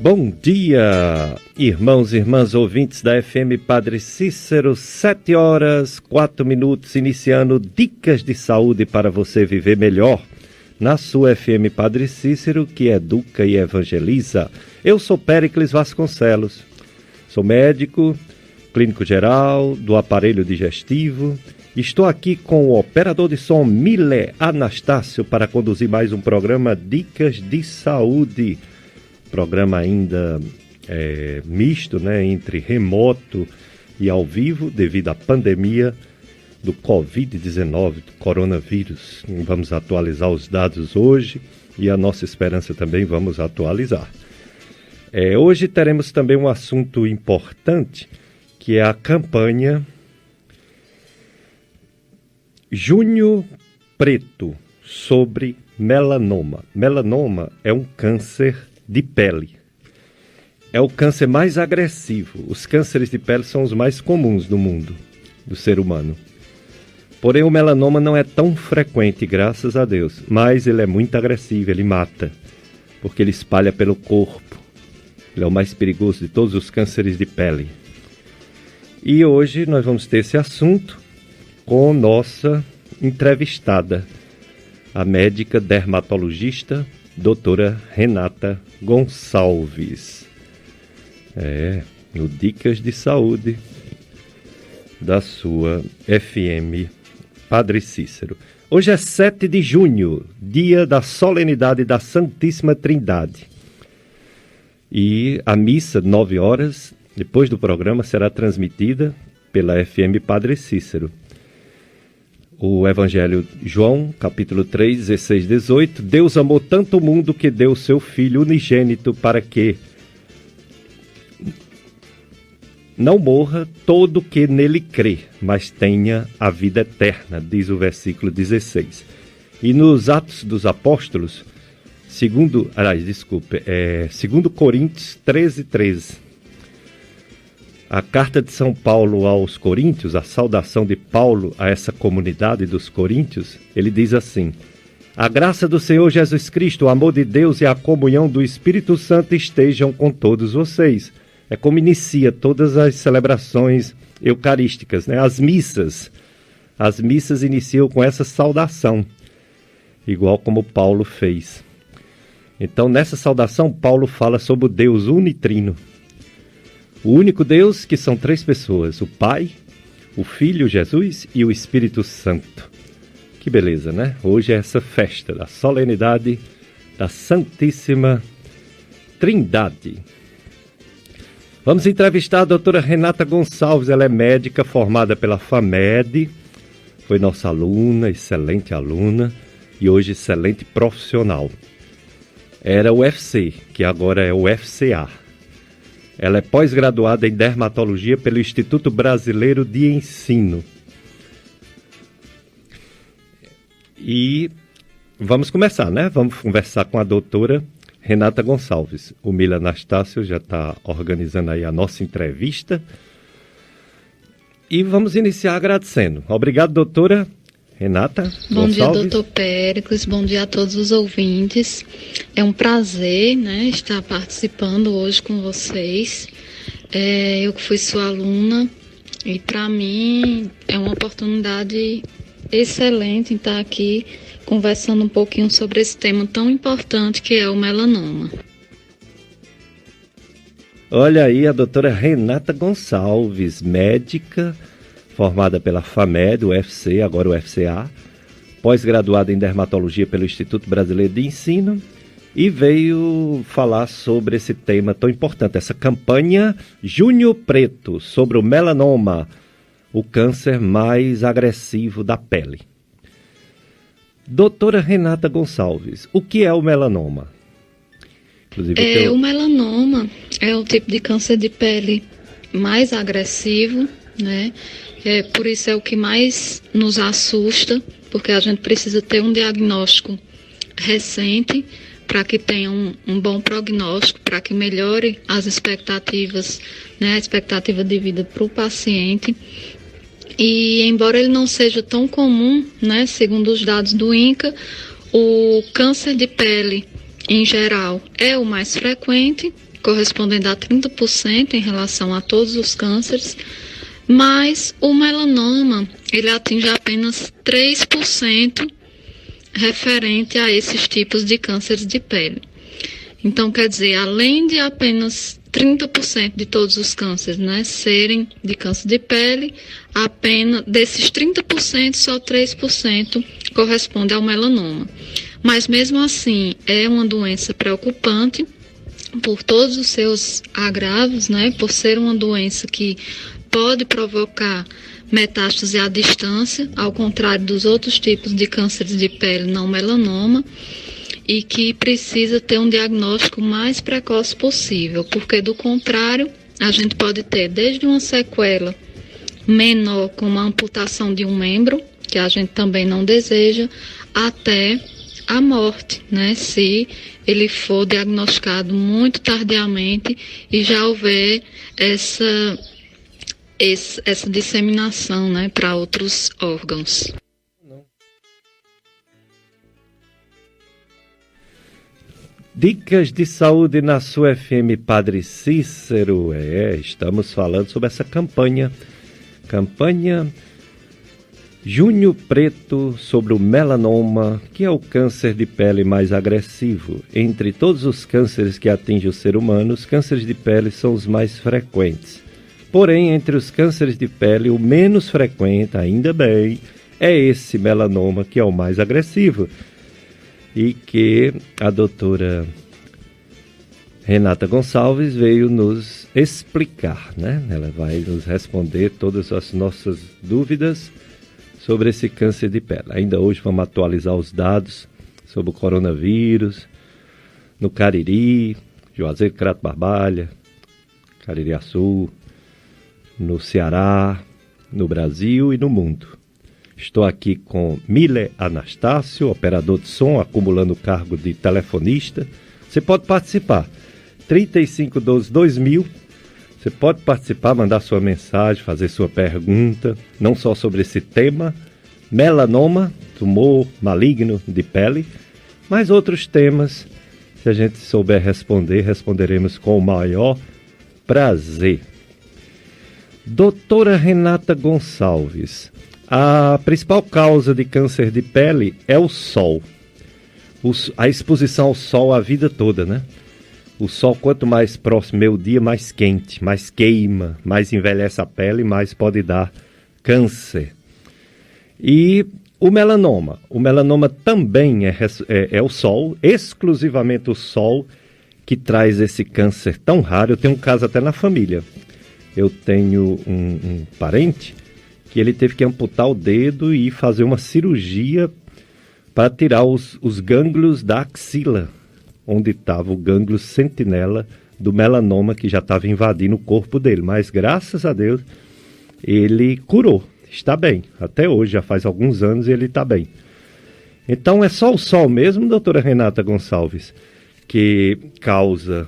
Bom dia, irmãos e irmãs ouvintes da FM Padre Cícero, 7h04, iniciando Dicas de Saúde para você viver melhor, na sua FM Padre Cícero, que educa e evangeliza. Eu sou Péricles Vasconcelos, sou médico, clínico geral, do aparelho digestivo. Estou aqui com o operador de som Mile Anastácio para conduzir mais um programa Dicas de Saúde. Programa ainda misto, né, entre remoto e ao vivo, devido à pandemia do Covid-19, do coronavírus. Vamos atualizar os dados hoje e a nossa esperança também vamos atualizar. Hoje teremos também um assunto importante, que é a campanha Junho Preto sobre melanoma. Melanoma é um câncer de pele. É o câncer mais agressivo. Os cânceres de pele são os mais comuns no mundo do ser humano. Porém, o melanoma não é tão frequente, graças a Deus. Mas ele é muito agressivo, ele mata, porque ele espalha pelo corpo. Ele é o mais perigoso de todos os cânceres de pele. E hoje nós vamos ter esse assunto com nossa entrevistada, a médica dermatologista, doutora Renata Gonçalves. No Dicas de Saúde da sua FM Padre Cícero. Hoje é 7 de junho, dia da solenidade da Santíssima Trindade. E a missa, 9 horas, depois do programa, será transmitida pela FM Padre Cícero. O Evangelho João, capítulo 3, 16, 18. Deus amou tanto o mundo que deu o seu Filho unigênito para que não morra todo que nele crê, mas tenha a vida eterna, diz o versículo 16. E nos Atos dos Apóstolos, segundo Coríntios 13, 13. A carta de São Paulo aos Coríntios, a saudação de Paulo a essa comunidade dos Coríntios, ele diz assim: a graça do Senhor Jesus Cristo, o amor de Deus e a comunhão do Espírito Santo estejam com todos vocês. É como inicia todas as celebrações eucarísticas, né? As missas iniciam com essa saudação, igual como Paulo fez. Então, nessa saudação, Paulo fala sobre o Deus unitrino. O único Deus, que são 3 pessoas, o Pai, o Filho, Jesus, e o Espírito Santo. Que beleza, né? Hoje é essa festa da solenidade da Santíssima Trindade. Vamos entrevistar a doutora Renata Gonçalves. Ela é médica formada pela FAMED, foi nossa aluna, excelente aluna, e hoje excelente profissional. Era o UFC, que agora é o FCA. Ela é pós-graduada em dermatologia pelo Instituto Brasileiro de Ensino. E vamos começar, né? Vamos conversar com a doutora Renata Gonçalves. O Mila Anastácio já está organizando aí a nossa entrevista. E vamos iniciar agradecendo. Obrigado, doutora Renata Gonçalves. Bom dia, doutor Péricles. Bom dia a todos os ouvintes. É um prazer, né, estar participando hoje com vocês. Eu que fui sua aluna e para mim é uma oportunidade excelente em estar aqui conversando um pouquinho sobre esse tema tão importante que é o melanoma. Olha aí a doutora Renata Gonçalves, médica, formada pela FAMED, o UFC, agora o FCA, pós-graduada em dermatologia pelo Instituto Brasileiro de Ensino, e veio falar sobre esse tema tão importante, essa campanha Junho Preto sobre o melanoma, o câncer mais agressivo da pele. Doutora Renata Gonçalves, o que é o melanoma? Inclusive, O melanoma é o tipo de câncer de pele mais agressivo, né? Por isso é o que mais nos assusta, porque a gente precisa ter um diagnóstico recente para que tenha um bom prognóstico, para que melhore as expectativas, né, a expectativa de vida para o paciente. E embora ele não seja tão comum, né, segundo os dados do INCA, o câncer de pele em geral é o mais frequente, correspondendo a 30% em relação a todos os cânceres, mas o melanoma, ele atinge apenas 3% referente a esses tipos de cânceres de pele. Então, quer dizer, além de apenas 30% de todos os cânceres, né, serem de câncer de pele, apenas desses 30%, só 3% corresponde ao melanoma. Mas mesmo assim, é uma doença preocupante por todos os seus agravos, né, por ser uma doença que pode provocar metástase à distância, ao contrário dos outros tipos de cânceres de pele não melanoma, e que precisa ter um diagnóstico mais precoce possível, porque do contrário, a gente pode ter desde uma sequela menor, como a amputação de um membro, que a gente também não deseja, até a morte, né? Se ele for diagnosticado muito tardiamente e já houver essa disseminação, né, para outros órgãos. Dicas de saúde na sua FM Padre Cícero. Estamos falando sobre essa campanha Junho Preto sobre o melanoma, que é o câncer de pele mais agressivo. Entre todos os cânceres que atingem o ser humano, os cânceres de pele são os mais frequentes. Porém, entre os cânceres de pele, o menos frequente, ainda bem, é esse melanoma, que é o mais agressivo. E que a doutora Renata Gonçalves veio nos explicar, né? Ela vai nos responder todas as nossas dúvidas sobre esse câncer de pele. Ainda hoje vamos atualizar os dados sobre o coronavírus no Cariri, Juazeiro, Crato Barbalha, Caririaçu, no Ceará, no Brasil e no mundo. Estou aqui com Miller Anastácio, operador de som, acumulando o cargo de telefonista. Você pode participar, 3512-2000. Você pode participar, mandar sua mensagem, fazer sua pergunta, não só sobre esse tema, melanoma, tumor maligno de pele, mas outros temas, se a gente souber responder, responderemos com o maior prazer. Doutora Renata Gonçalves, a principal causa de câncer de pele é o sol. A exposição ao sol a vida toda, né? O sol, quanto mais próximo ao dia, mais quente, mais queima, mais envelhece a pele, mais pode dar câncer. E o melanoma também é o sol, exclusivamente o sol, que traz esse câncer tão raro. Eu tenho um caso até na família. Eu tenho um parente que ele teve que amputar o dedo e fazer uma cirurgia para tirar os gânglios da axila, onde estava o gânglio sentinela do melanoma que já estava invadindo o corpo dele. Mas, graças a Deus, ele curou, está bem. Até hoje, já faz alguns anos, e ele está bem. Então, é só o sol mesmo, doutora Renata Gonçalves, que causa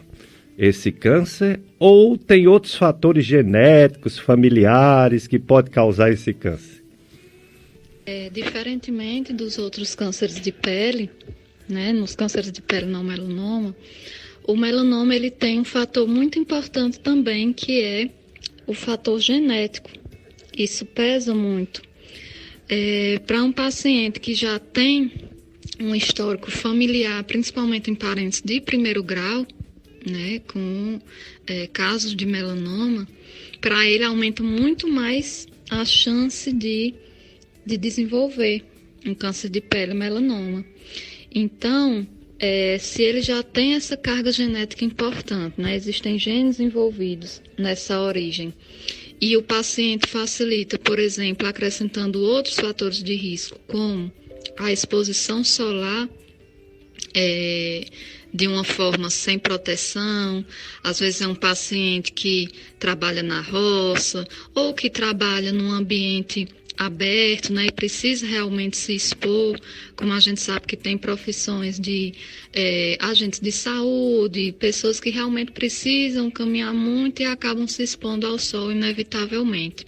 esse câncer? Ou tem outros fatores genéticos, familiares, que podem causar esse câncer? Diferentemente dos outros cânceres de pele, né, nos cânceres de pele não melanoma, o melanoma ele tem um fator muito importante também, que é o fator genético. Isso pesa muito. Para um paciente que já tem um histórico familiar, principalmente em parentes de primeiro grau, né, com casos de melanoma, para ele aumenta muito mais a chance de desenvolver um câncer de pele melanoma. Então, se ele já tem essa carga genética importante, né, existem genes envolvidos nessa origem, e o paciente facilita, por exemplo, acrescentando outros fatores de risco, como a exposição solar, de uma forma sem proteção, às vezes é um paciente que trabalha na roça ou que trabalha num ambiente aberto, né, e precisa realmente se expor, como a gente sabe que tem profissões de agentes de saúde, pessoas que realmente precisam caminhar muito e acabam se expondo ao sol inevitavelmente.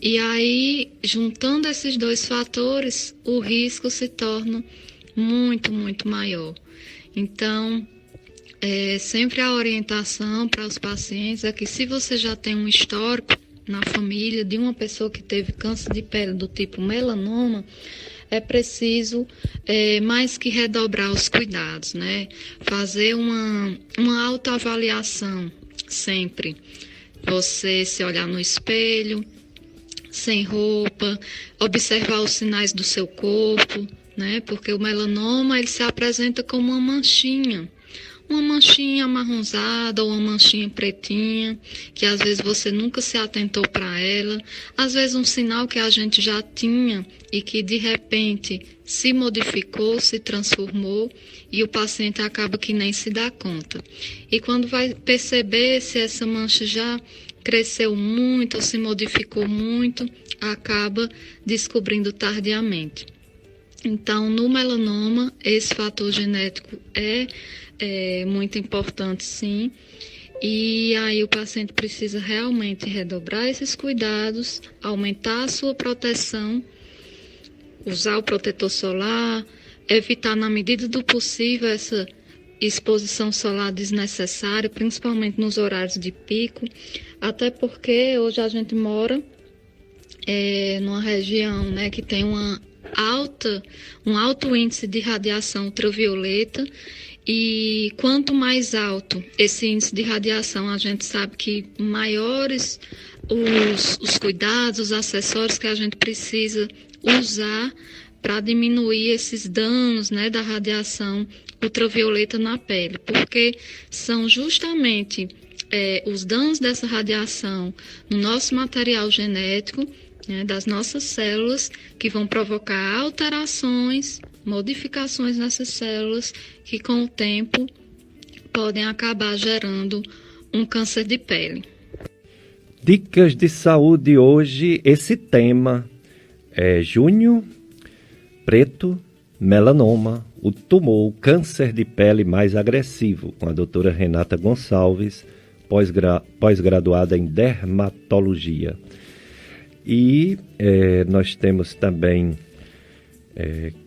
E aí, juntando esses dois fatores, o risco se torna muito, muito maior. Então, Sempre a orientação para os pacientes é que se você já tem um histórico na família de uma pessoa que teve câncer de pele do tipo melanoma, é preciso mais que redobrar os cuidados, né? Fazer uma autoavaliação sempre. Você se olhar no espelho, sem roupa, observar os sinais do seu corpo, né? Porque o melanoma ele se apresenta como uma manchinha amarronzada ou uma manchinha pretinha, que às vezes você nunca se atentou para ela, às vezes um sinal que a gente já tinha e que de repente se modificou, se transformou e o paciente acaba que nem se dá conta. E quando vai perceber se essa mancha já cresceu muito ou se modificou muito, acaba descobrindo tardiamente. Então, no melanoma, esse fator genético é muito importante, sim. E aí o paciente precisa realmente redobrar esses cuidados, aumentar a sua proteção, usar o protetor solar, evitar na medida do possível essa exposição solar desnecessária, principalmente nos horários de pico, até porque hoje a gente mora numa região, né, que tem um alto índice de radiação ultravioleta, e quanto mais alto esse índice de radiação, a gente sabe que maiores os cuidados, os acessórios que a gente precisa usar para diminuir esses danos, né, da radiação ultravioleta na pele, porque são justamente os danos dessa radiação no nosso material genético, né, das nossas células, que vão provocar alterações, modificações nessas células, que com o tempo podem acabar gerando um câncer de pele. Dicas de saúde hoje, esse tema é junho preto, melanoma, o tumor, o câncer de pele mais agressivo, com a doutora Renata Gonçalves, pós-graduada em dermatologia. E nós temos também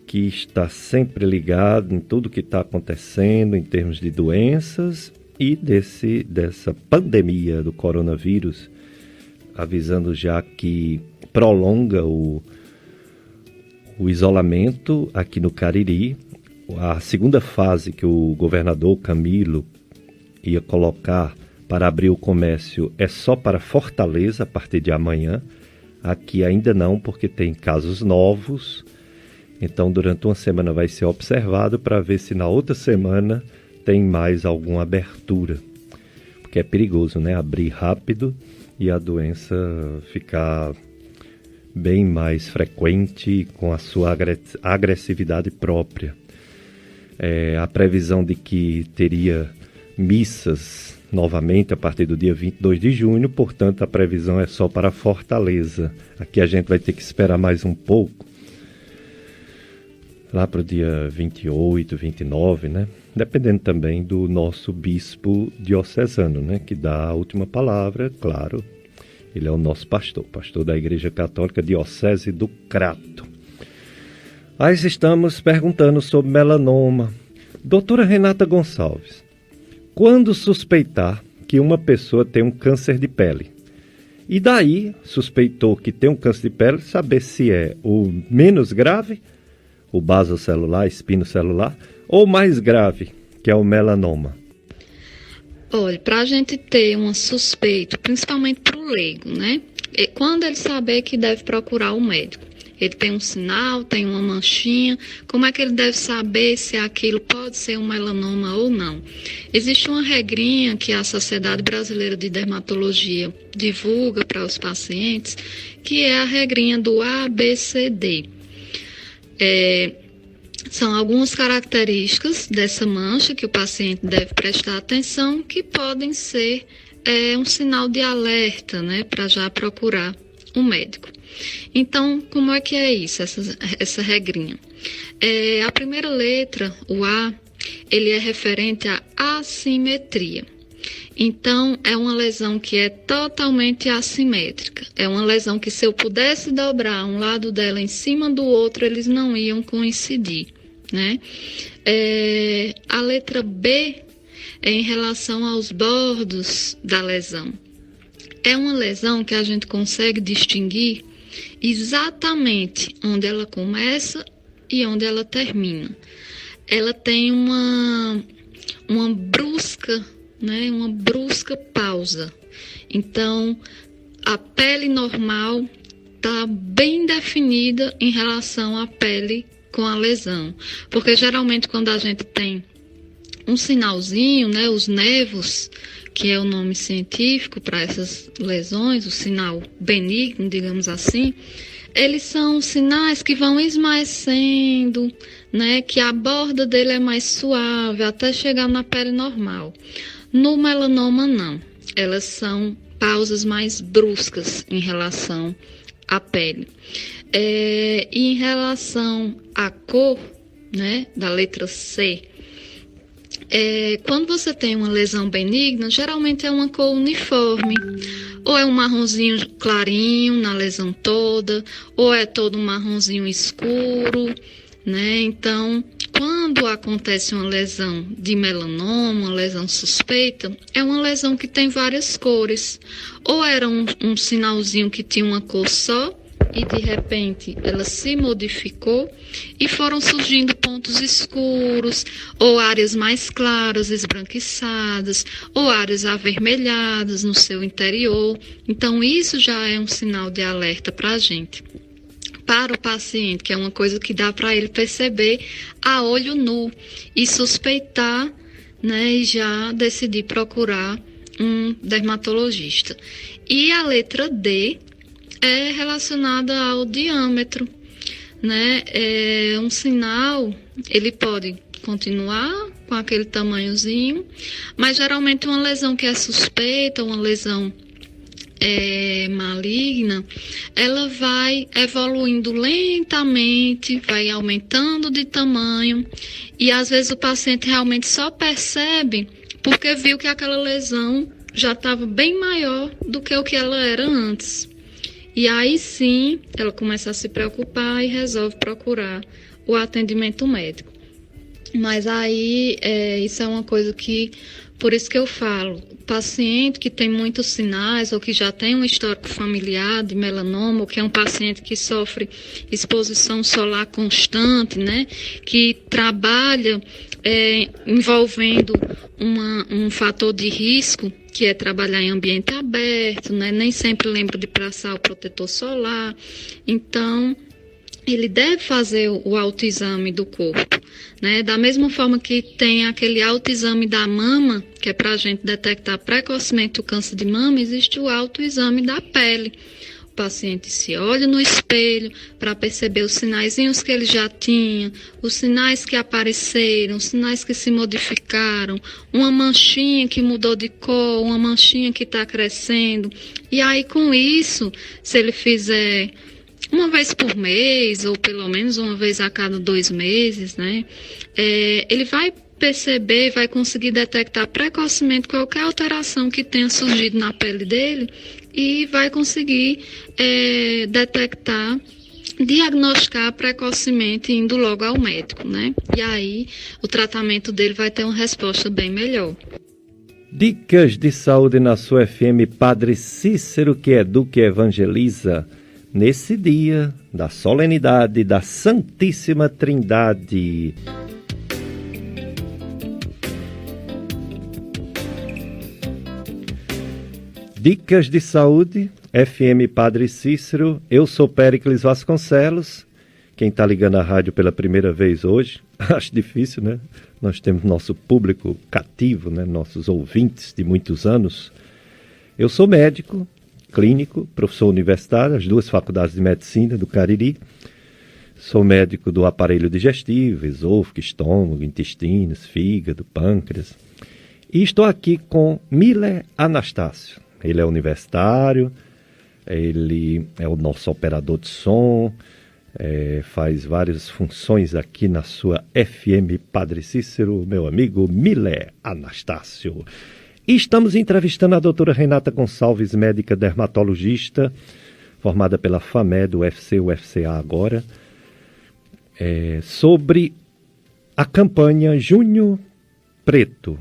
que está sempre ligado em tudo que está acontecendo em termos de doenças e dessa pandemia do coronavírus, avisando já que prolonga o isolamento aqui no Cariri. A segunda fase que o governador Camilo ia colocar para abrir o comércio é só para Fortaleza a partir de amanhã. Aqui ainda não, porque tem casos novos. Então, durante uma semana vai ser observado para ver se na outra semana tem mais alguma abertura. Porque é perigoso, né? Abrir rápido e a doença ficar bem mais frequente com a sua agressividade própria. A previsão de que teria missas novamente a partir do dia 22 de junho, portanto a previsão é só para Fortaleza. Aqui a gente vai ter que esperar mais um pouco, lá para o dia 28, 29, né? Dependendo também do nosso bispo diocesano, né? Que dá a última palavra, claro. Ele é o nosso pastor da Igreja Católica Diocese do Crato. Nós estamos perguntando sobre melanoma. Doutora Renata Gonçalves, quando suspeitar que uma pessoa tem um câncer de pele? E daí, suspeitou que tem um câncer de pele, saber se é o menos grave, o basocelular, espinocelular, ou mais grave, que é o melanoma? Olha, para a gente ter uma suspeita, principalmente para o leigo, né? Quando ele saber que deve procurar o médico, ele tem um sinal, tem uma manchinha, como é que ele deve saber se aquilo pode ser um melanoma ou não? Existe uma regrinha que a Sociedade Brasileira de Dermatologia divulga para os pacientes, que é a regrinha do ABCD. São algumas características dessa mancha que o paciente deve prestar atenção, que podem ser um sinal de alerta, né, para já procurar um médico. Então, como é que é isso, essa regrinha? A primeira letra, o A, ele é referente à assimetria. Então, é uma lesão que é totalmente assimétrica. É uma lesão que, se eu pudesse dobrar um lado dela em cima do outro, eles não iam coincidir, né? A letra B é em relação aos bordos da lesão. É uma lesão que a gente consegue distinguir exatamente onde ela começa e onde ela termina. Ela tem uma brusca, né, uma brusca pausa. Então, a pele normal está bem definida em relação à pele com a lesão. Porque geralmente quando a gente tem um sinalzinho, né, os nevos, que é o nome científico para essas lesões, o sinal benigno, digamos assim, eles são sinais que vão esmaecendo, né, que a borda dele é mais suave, até chegar na pele normal. No melanoma, não. Elas são pausas mais bruscas em relação à pele. E em relação à cor, né, da letra C, quando você tem uma lesão benigna, geralmente é uma cor uniforme, ou é um marronzinho clarinho na lesão toda, ou é todo um marronzinho escuro, né? Então, quando acontece uma lesão de melanoma, uma lesão suspeita, é uma lesão que tem várias cores, ou era um sinalzinho que tinha uma cor só, e de repente ela se modificou e foram surgindo pontos escuros, ou áreas mais claras, esbranquiçadas, ou áreas avermelhadas no seu interior. Então isso já é um sinal de alerta para a gente. Para o paciente, que é uma coisa que dá para ele perceber a olho nu e suspeitar, né, e já decidir procurar um dermatologista. E a letra D é relacionada ao diâmetro, né? É um sinal, ele pode continuar com aquele tamanhozinho, mas geralmente uma lesão que é suspeita, uma lesão maligna, ela vai evoluindo lentamente, vai aumentando de tamanho, e às vezes o paciente realmente só percebe porque viu que aquela lesão já estava bem maior do que o que ela era antes. E aí sim, ela começa a se preocupar e resolve procurar o atendimento médico. Mas aí, isso é uma coisa que, por isso que eu falo, o paciente que tem muitos sinais ou que já tem um histórico familiar de melanoma, ou que é um paciente que sofre exposição solar constante, né, que trabalha envolvendo um fator de risco, que é trabalhar em ambiente aberto, né? Nem sempre lembra de passar o protetor solar. Então, ele deve fazer o autoexame do corpo, né? Da mesma forma que tem aquele autoexame da mama, que é para a gente detectar precocemente o câncer de mama, existe o autoexame da pele. O paciente se olha no espelho para perceber os sinaizinhos que ele já tinha, os sinais que apareceram, os sinais que se modificaram, uma manchinha que mudou de cor, uma manchinha que está crescendo. E aí, com isso, se ele fizer uma vez por mês, ou pelo menos uma vez a cada 2 meses, né, ele vai perceber, vai conseguir detectar precocemente qualquer alteração que tenha surgido na pele dele e vai conseguir detectar, diagnosticar precocemente, indo logo ao médico, né? E aí o tratamento dele vai ter uma resposta bem melhor. Dicas de saúde na sua FM Padre Cícero, que educa e evangeliza, nesse dia da solenidade da Santíssima Trindade. Dicas de saúde, FM Padre Cícero. Eu sou Péricles Vasconcelos. Quem está ligando a rádio pela primeira vez hoje, acho difícil, né? Nós temos nosso público cativo, né? Nossos ouvintes de muitos anos. Eu sou médico, clínico, professor universitário, as 2 faculdades de medicina do Cariri. Sou médico do aparelho digestivo, esôfago, estômago, intestinos, fígado, pâncreas. E estou aqui com Miller Anastácio. Ele é universitário, ele é o nosso operador de som, faz várias funções aqui na sua FM Padre Cícero, meu amigo Miller Anastácio. E estamos entrevistando a doutora Renata Gonçalves, médica dermatologista, formada pela FAMED, UFC-UFCA agora, sobre a campanha Junho Preto,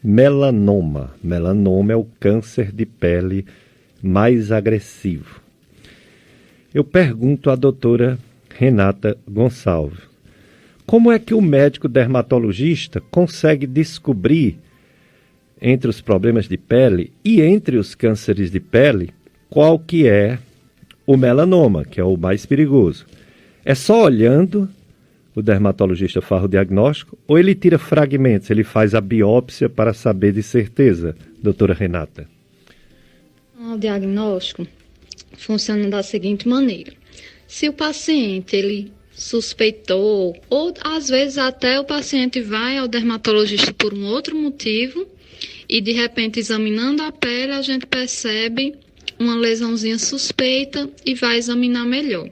melanoma. Melanoma é o câncer de pele mais agressivo. Eu pergunto à doutora Renata Gonçalves, como é que o médico dermatologista consegue descobrir entre os problemas de pele e entre os cânceres de pele qual que é o melanoma, que é o mais perigoso? É só olhando, o dermatologista faz o diagnóstico, ou ele tira fragmentos, ele faz a biópsia para saber de certeza, doutora Renata? O diagnóstico funciona da seguinte maneira. Se o paciente ele suspeitou, ou às vezes até o paciente vai ao dermatologista por um outro motivo, e de repente examinando a pele a gente percebe uma lesãozinha suspeita e vai examinar melhor.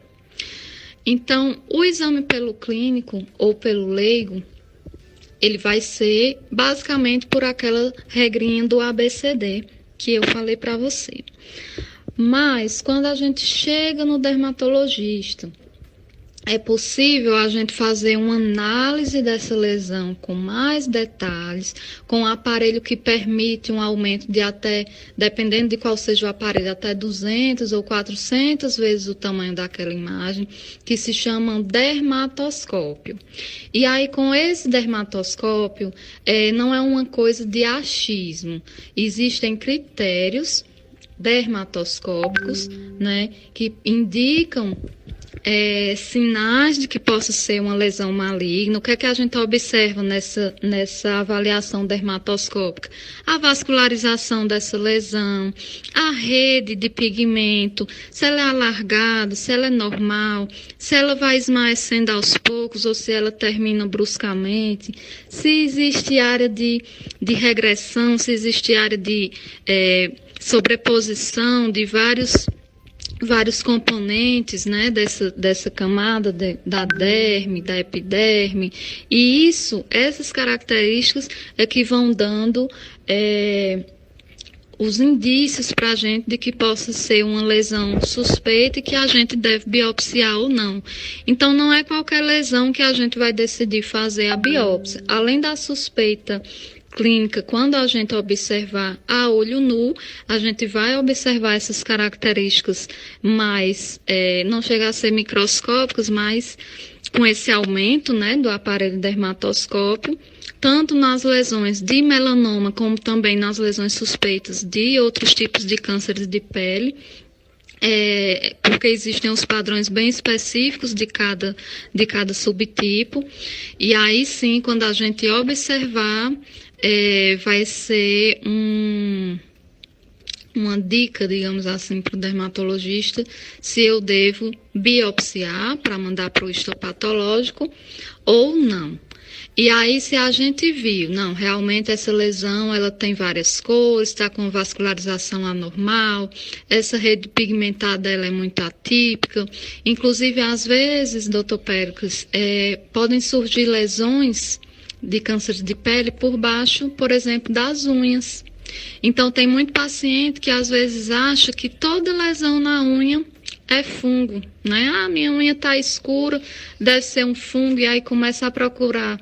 Então, o exame pelo clínico ou pelo leigo, ele vai ser basicamente por aquela regrinha do ABCD que eu falei para você. Mas, quando a gente chega no dermatologista, é possível a gente fazer uma análise dessa lesão com mais detalhes, com um aparelho que permite um aumento de até, dependendo de qual seja o aparelho, até 200 ou 400 vezes o tamanho daquela imagem, que se chama dermatoscópio. E aí, com esse dermatoscópio, não é uma coisa de achismo. Existem critérios dermatoscópicos, né, que indicam sinais de que possa ser uma lesão maligna. O que é que a gente observa nessa avaliação dermatoscópica? A vascularização dessa lesão, a rede de pigmento, se ela é alargada, se ela é normal, se ela vai esmaecendo aos poucos ou se ela termina bruscamente, se existe área de regressão, se existe área de sobreposição de vários componentes, né, dessa camada da derme, da epiderme, e essas características é que vão dando os indícios para a gente de que possa ser uma lesão suspeita e que a gente deve biopsiar ou não. Então, não é qualquer lesão que a gente vai decidir fazer a biópsia. Além da suspeita clínica, quando a gente observar a olho nu, a gente vai observar essas características mais, não chega a ser microscópicas, mas com esse aumento, né, do aparelho dermatoscópio, tanto nas lesões de melanoma, como também nas lesões suspeitas de outros tipos de cânceres de pele, porque existem os padrões bem específicos de cada subtipo, e aí sim, quando a gente observar, vai ser uma dica, digamos assim, para o dermatologista, se eu devo biopsiar para mandar para o histopatológico ou não. E aí, se a gente viu, não, realmente essa lesão, ela tem várias cores, está com vascularização anormal, essa rede pigmentada, ela é muito atípica, inclusive, às vezes, doutor Péricles, podem surgir lesões de câncer de pele por baixo, por exemplo, das unhas. Então, tem muito paciente que às vezes acha que toda lesão na unha é fungo, né? Ah, minha unha está escura, deve ser um fungo, e aí começa a procurar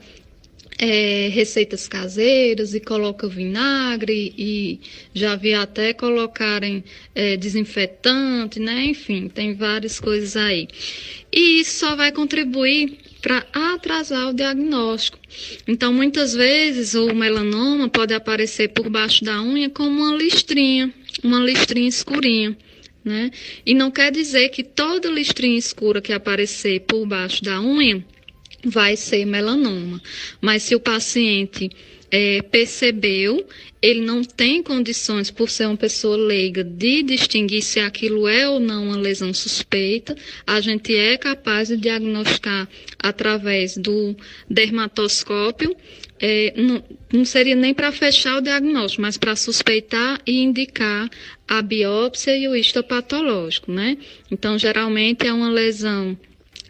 receitas caseiras e coloca vinagre, e já vi até colocarem desinfetante, né? Enfim, tem várias coisas aí. E isso só vai contribuir para atrasar o diagnóstico. Então, muitas vezes, o melanoma pode aparecer por baixo da unha como uma listrinha escurinha, né? E não quer dizer que toda listrinha escura que aparecer por baixo da unha vai ser melanoma. Mas se o paciente percebeu, ele não tem condições, por ser uma pessoa leiga, de distinguir se aquilo é ou não uma lesão suspeita, a gente é capaz de diagnosticar através do dermatoscópio. Não seria nem para fechar o diagnóstico, mas para suspeitar e indicar a biópsia e o histopatológico, né? Então, geralmente é uma lesão,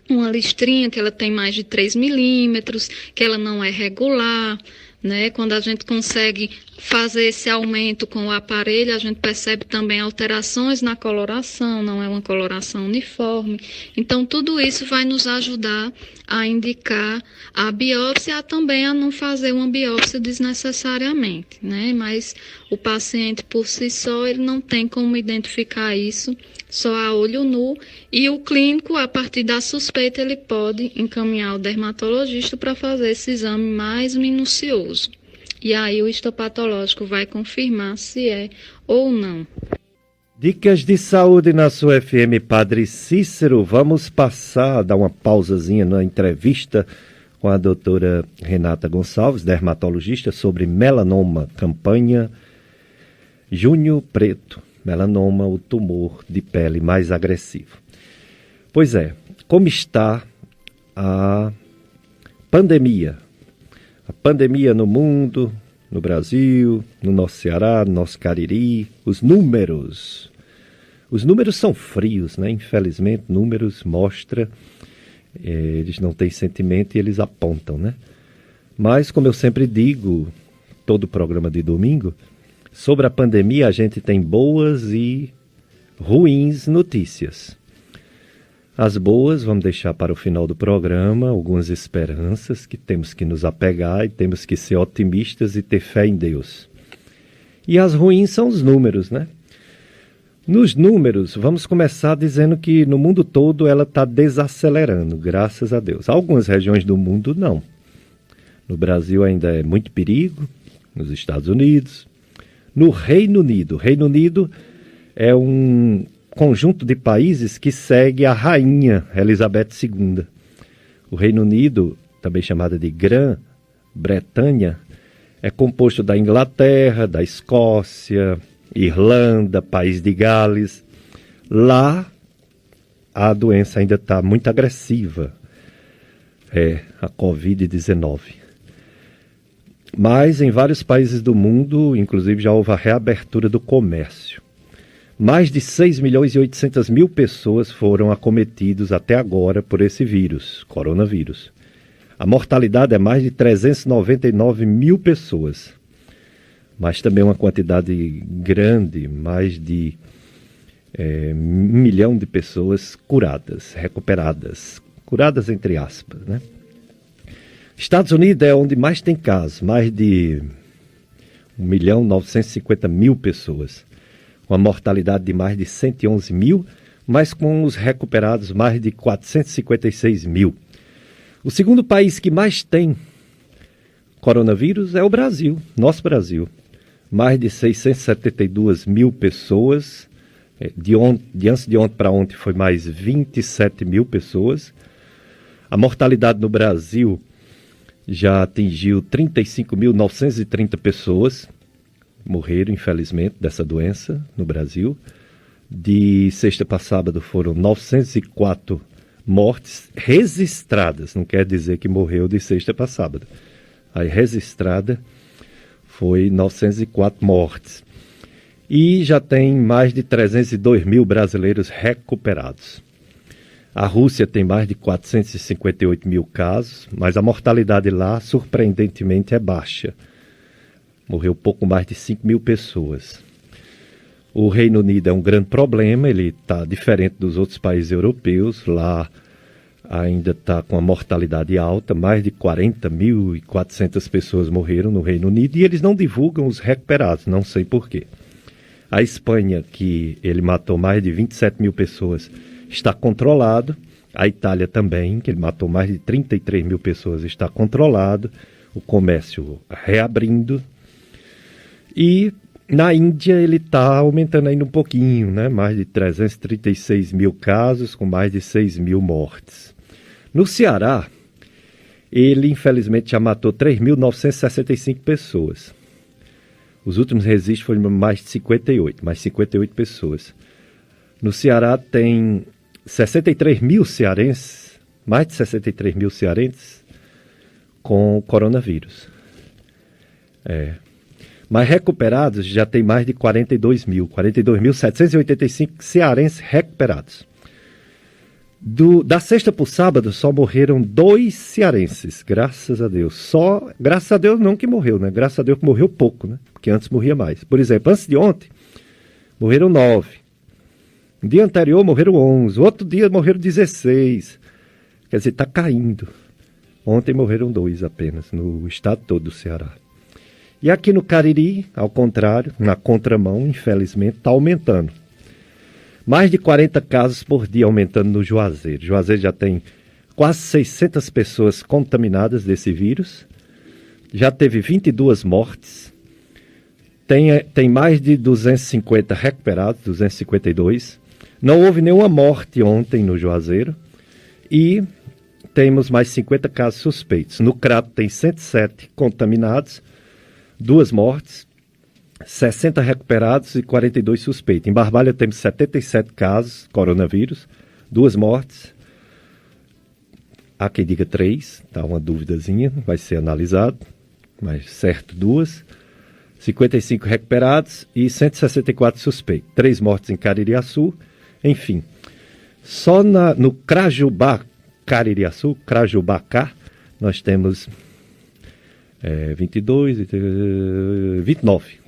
uma listrinha que ela tem mais de 3 milímetros, que ela não é regular, né? Quando a gente consegue fazer esse aumento com o aparelho, a gente percebe também alterações na coloração, não é uma coloração uniforme. Então, tudo isso vai nos ajudar a indicar a biópsia, também a não fazer uma biópsia desnecessariamente, né? Mas o paciente por si só, ele não tem como identificar isso só a olho nu, e o clínico, a partir da suspeita, ele pode encaminhar o dermatologista para fazer esse exame mais minucioso. E aí o histopatológico vai confirmar se é ou não. Dicas de saúde na sua FM Padre Cícero. Vamos dar uma pausazinha na entrevista com a doutora Renata Gonçalves, dermatologista, sobre melanoma, campanha Junho Preto. Melanoma, o tumor de pele mais agressivo. Pois é, como está a pandemia? A pandemia no mundo, no Brasil, no nosso Ceará, no nosso Cariri, os números são frios, né? Infelizmente, números mostram, eles não têm sentimento e eles apontam, né? Mas, como eu sempre digo, todo programa de domingo, sobre a pandemia a gente tem boas e ruins notícias. As boas vamos deixar para o final do programa, algumas esperanças que temos que nos apegar e temos que ser otimistas e ter fé em Deus. E as ruins são os números, né? Nos números, vamos começar dizendo que no mundo todo ela está desacelerando, graças a Deus. Algumas regiões do mundo não. No Brasil ainda é muito perigo, nos Estados Unidos. No Reino Unido. O Reino Unido é um conjunto de países que segue a rainha Elizabeth II. O Reino Unido, também chamado de Grã-Bretanha, é composto da Inglaterra, da Escócia, Irlanda, País de Gales. Lá a doença ainda está muito agressiva, a Covid-19. Mas em vários países do mundo, inclusive, já houve a reabertura do comércio. Mais de 6 milhões e 800 mil pessoas foram acometidas até agora por esse vírus, coronavírus. A mortalidade é mais de 399 mil pessoas. Mas também uma quantidade grande, mais de 1 milhão de pessoas curadas, recuperadas. Curadas entre aspas, né? Estados Unidos é onde mais tem casos, mais de 1.950.000 pessoas, com a mortalidade de mais de 111 mil, mas com os recuperados mais de 456 mil. O segundo país que mais tem coronavírus é o Brasil, nosso Brasil. Mais de 672 mil pessoas, de antes de ontem para ontem foi mais 27 mil pessoas. A mortalidade no Brasil já atingiu 35.930 pessoas, morreram infelizmente dessa doença no Brasil. De sexta para sábado foram 904 mortes registradas, não quer dizer que morreu de sexta para sábado. Aí registrada foi 904 mortes. E já tem mais de 302 mil brasileiros recuperados. A Rússia tem mais de 458 mil casos, mas a mortalidade lá, surpreendentemente, é baixa. Morreu pouco mais de 5 mil pessoas. O Reino Unido é um grande problema, ele está diferente dos outros países europeus. Lá ainda está com a mortalidade alta, mais de 40.400 pessoas morreram no Reino Unido e eles não divulgam os recuperados, não sei porquê. A Espanha, que ele matou mais de 27 mil pessoas, está controlado. A Itália também, que ele matou mais de 33 mil pessoas, está controlado. O comércio reabrindo. E na Índia ele está aumentando ainda um pouquinho, né? Mais de 336 mil casos, com mais de 6 mil mortes. No Ceará, ele infelizmente já matou 3.965 pessoas. Os últimos registros foram mais 58 pessoas. No Ceará tem 63 mil cearenses, mais de 63 mil cearenses com coronavírus. Mas recuperados já tem mais de 42.785 cearenses recuperados. Da sexta para o sábado só morreram 2 cearenses, graças a Deus. Graças a Deus não que morreu, né? Graças a Deus que morreu pouco, né? Porque antes morria mais. Por exemplo, antes de ontem, morreram 9. No dia anterior morreram 11. Outro dia morreram 16. Quer dizer, está caindo. Ontem morreram 2 apenas, no estado todo do Ceará. E aqui no Cariri, ao contrário, na contramão, infelizmente, está aumentando. Mais de 40 casos por dia aumentando no Juazeiro. Juazeiro já tem quase 600 pessoas contaminadas desse vírus. Já teve 22 mortes. Tem mais de 250 recuperados, 252. Não houve nenhuma morte ontem no Juazeiro. E temos mais 50 casos suspeitos. No Crato tem 107 contaminados, 2 mortes. 60 recuperados e 42 suspeitos. Em Barbalha temos 77 casos, coronavírus, 2 mortes. Há quem diga 3, está uma duvidazinha, vai ser analisado, mas certo 2. 55 recuperados e 164 suspeitos. 3 mortes em Caririaçu, enfim. Só no Crajubá, Caririaçu, Crajubacá, nós temos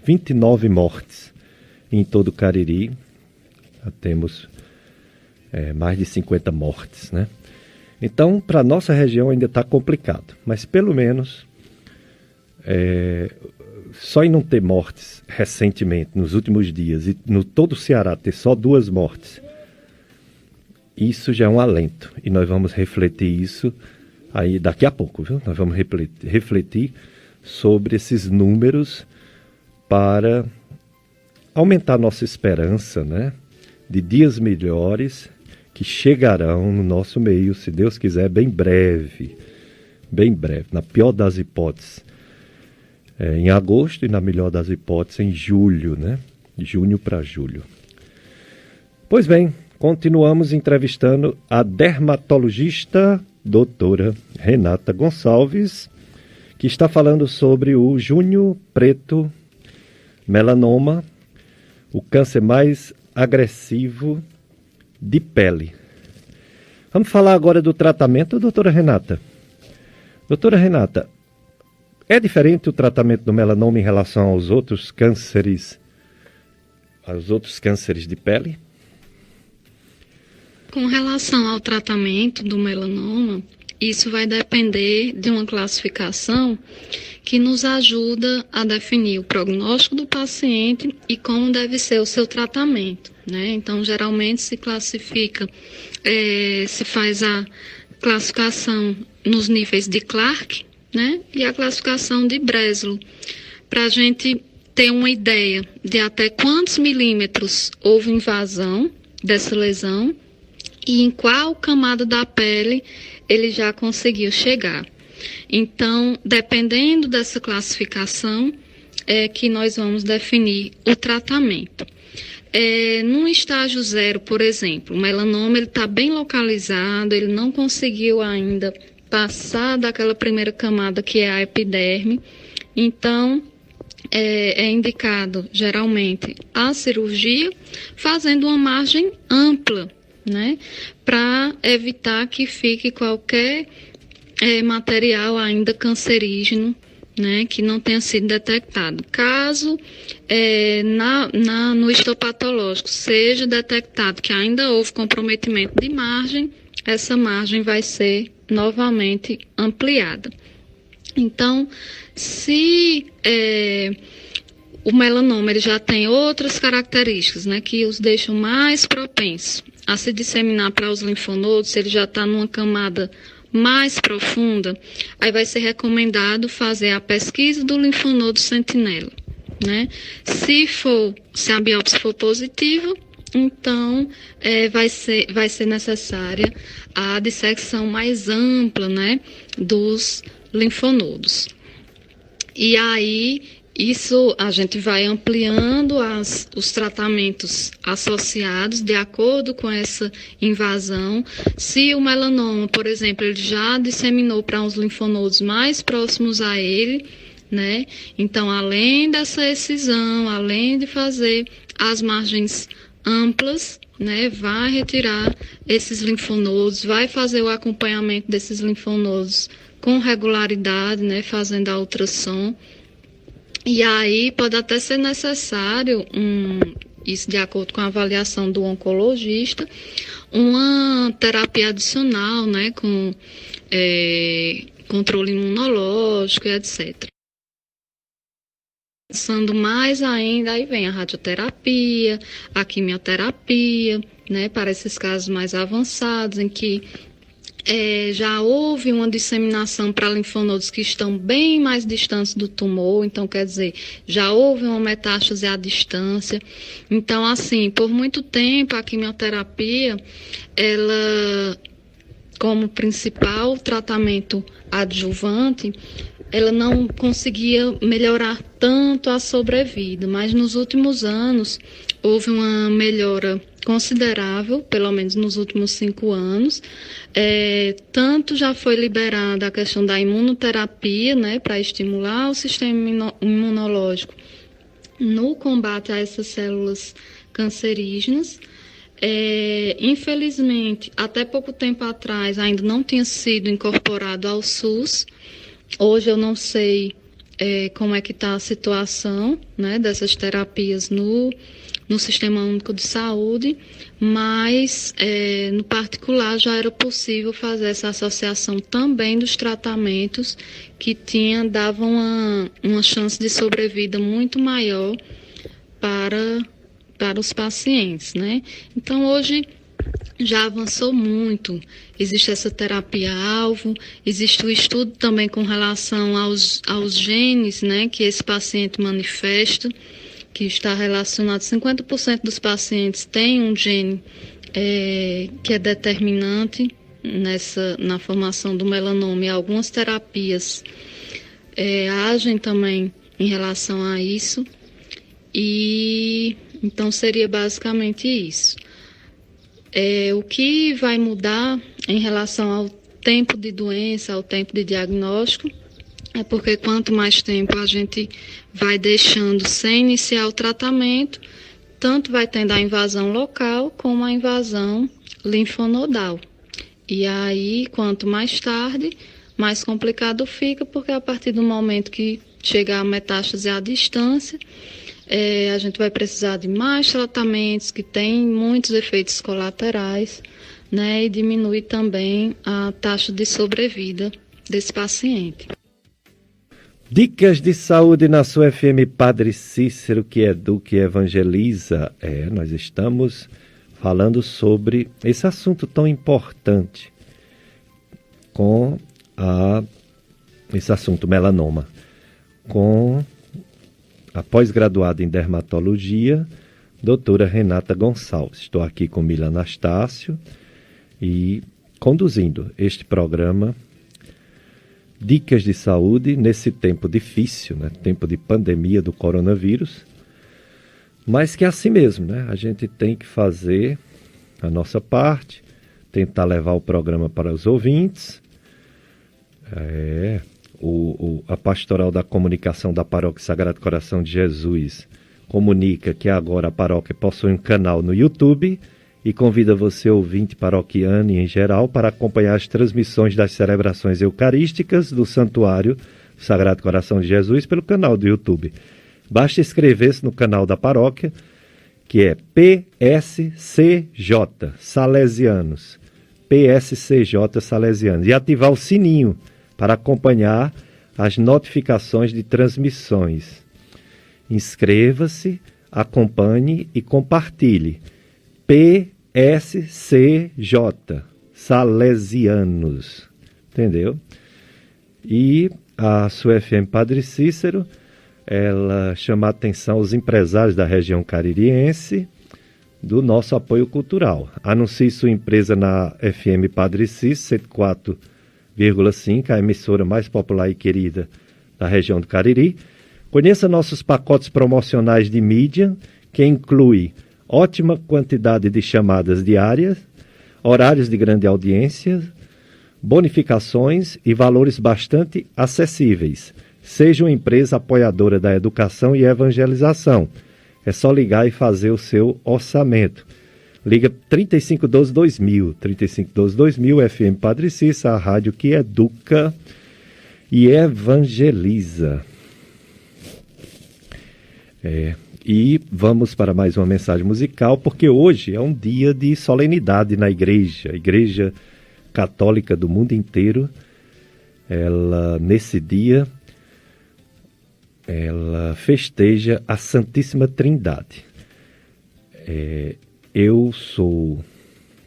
29 mortes em todo o Cariri. Já temos mais de 50 mortes, né? Então, para a nossa região ainda está complicado, mas pelo menos só em não ter mortes recentemente, nos últimos dias, e no todo o Ceará ter só 2 mortes, isso já é um alento. E nós vamos refletir isso aí daqui a pouco, viu? Nós vamos refletir sobre esses números para aumentar nossa esperança, né? De dias melhores que chegarão no nosso meio, se Deus quiser, bem breve, na pior das hipóteses, em agosto, e na melhor das hipóteses, em julho, né? De junho para julho. Pois bem, continuamos entrevistando a dermatologista doutora Renata Gonçalves, que está falando sobre o junho preto, melanoma, o câncer mais agressivo de pele. Vamos falar agora do tratamento, doutora Renata. Doutora Renata, é diferente o tratamento do melanoma em relação aos outros cânceres de pele? Com relação ao tratamento do melanoma, isso vai depender de uma classificação que nos ajuda a definir o prognóstico do paciente e como deve ser o seu tratamento, né? Então, geralmente se classifica, se faz a classificação nos níveis de Clark, né? E a classificação de Breslow, para a gente ter uma ideia de até quantos milímetros houve invasão dessa lesão e em qual camada da pele ele já conseguiu chegar. Então, dependendo dessa classificação, é que nós vamos definir o tratamento. No estágio 0, por exemplo, o melanoma está bem localizado, ele não conseguiu ainda passar daquela primeira camada que é a epiderme. Então, é indicado, geralmente, a cirurgia, fazendo uma margem ampla, né, para evitar que fique qualquer material ainda cancerígeno, né, que não tenha sido detectado. Caso no histopatológico seja detectado que ainda houve comprometimento de margem, essa margem vai ser novamente ampliada. Então, se o melanoma ele já tem outras características, né, que os deixam mais propensos a se disseminar para os linfonodos, se ele já está numa camada mais profunda, aí vai ser recomendado fazer a pesquisa do linfonodo sentinela, né? Se a biópsia for positiva, então vai ser necessária a dissecção mais ampla, né, dos linfonodos. E aí, isso a gente vai ampliando os tratamentos associados de acordo com essa invasão. Se o melanoma, por exemplo, ele já disseminou para uns linfonodos mais próximos a ele, né? Então, além dessa excisão, além de fazer as margens amplas, né, vai retirar esses linfonodos, vai fazer o acompanhamento desses linfonodos com regularidade, né, fazendo a ultrassom. E aí pode até ser necessário, isso de acordo com a avaliação do oncologista, uma terapia adicional, né, com controle imunológico e etc. Pensando mais ainda, aí vem a radioterapia, a quimioterapia, né, para esses casos mais avançados, em que já houve uma disseminação para linfonodos que estão bem mais distantes do tumor, então quer dizer, já houve uma metástase à distância. Então, assim, por muito tempo a quimioterapia, ela, como principal tratamento adjuvante, ela não conseguia melhorar tanto a sobrevida, mas nos últimos anos houve uma melhora considerável, pelo menos nos últimos 5 anos. Tanto já foi liberada a questão da imunoterapia, né, para estimular o sistema imunológico no combate a essas células cancerígenas. Infelizmente, até pouco tempo atrás, ainda não tinha sido incorporado ao SUS. Hoje eu não sei como é que está a situação, né, dessas terapias no Sistema Único de Saúde, mas no particular já era possível fazer essa associação também dos tratamentos que davam uma chance de sobrevida muito maior para os pacientes, né? Então hoje já avançou muito, existe essa terapia-alvo, existe o estudo também com relação aos genes, né, que esse paciente manifesta, que está relacionado, 50% dos pacientes têm um gene que é determinante na formação do melanoma, e algumas terapias agem também em relação a isso, e então seria basicamente isso. O que vai mudar em relação ao tempo de doença, ao tempo de diagnóstico, é porque quanto mais tempo a gente vai deixando sem iniciar o tratamento, tanto vai tendo a invasão local como a invasão linfonodal. E aí, quanto mais tarde, mais complicado fica, porque a partir do momento que chegar a metástase à distância, a gente vai precisar de mais tratamentos que têm muitos efeitos colaterais, né, e diminui também a taxa de sobrevida desse paciente. Dicas de saúde na sua FM Padre Cícero, que educa e evangeliza. Nós estamos falando sobre esse assunto tão importante, com esse assunto melanoma, com a pós-graduada em dermatologia, doutora Renata Gonçalves. Estou aqui com Mila Anastácio e conduzindo este programa Dicas de Saúde nesse tempo difícil, né? Tempo de pandemia do coronavírus, mas que é assim mesmo, né? A gente tem que fazer a nossa parte, tentar levar o programa para os ouvintes. A Pastoral da Comunicação da Paróquia Sagrado Coração de Jesus comunica que agora a paróquia possui um canal no YouTube e convida você, ouvinte paroquiano e em geral, para acompanhar as transmissões das celebrações eucarísticas do Santuário Sagrado Coração de Jesus pelo canal do YouTube. Basta inscrever-se no canal da paróquia, que é PSCJ Salesianos, PSCJ Salesianos, e ativar o sininho para acompanhar as notificações de transmissões. Inscreva-se, acompanhe e compartilhe. PSCJ Salesianos, entendeu? E a sua FM Padre Cícero, ela chama a atenção aos empresários da região caririense do nosso apoio cultural. Anuncie sua empresa na FM Padre Cícero 104,5, a emissora mais popular e querida da região do Cariri. Conheça nossos pacotes promocionais de mídia, que inclui ótima quantidade de chamadas diárias, horários de grande audiência, bonificações e valores bastante acessíveis. Seja uma empresa apoiadora da educação e evangelização. É só ligar e fazer o seu orçamento. Liga 3512-2000, 3512-2000, FM Padre Cícero, a rádio que educa e evangeliza. E vamos para mais uma mensagem musical, porque hoje é um dia de solenidade na igreja. A Igreja Católica do mundo inteiro, nesse dia, ela festeja a Santíssima Trindade. Eu sou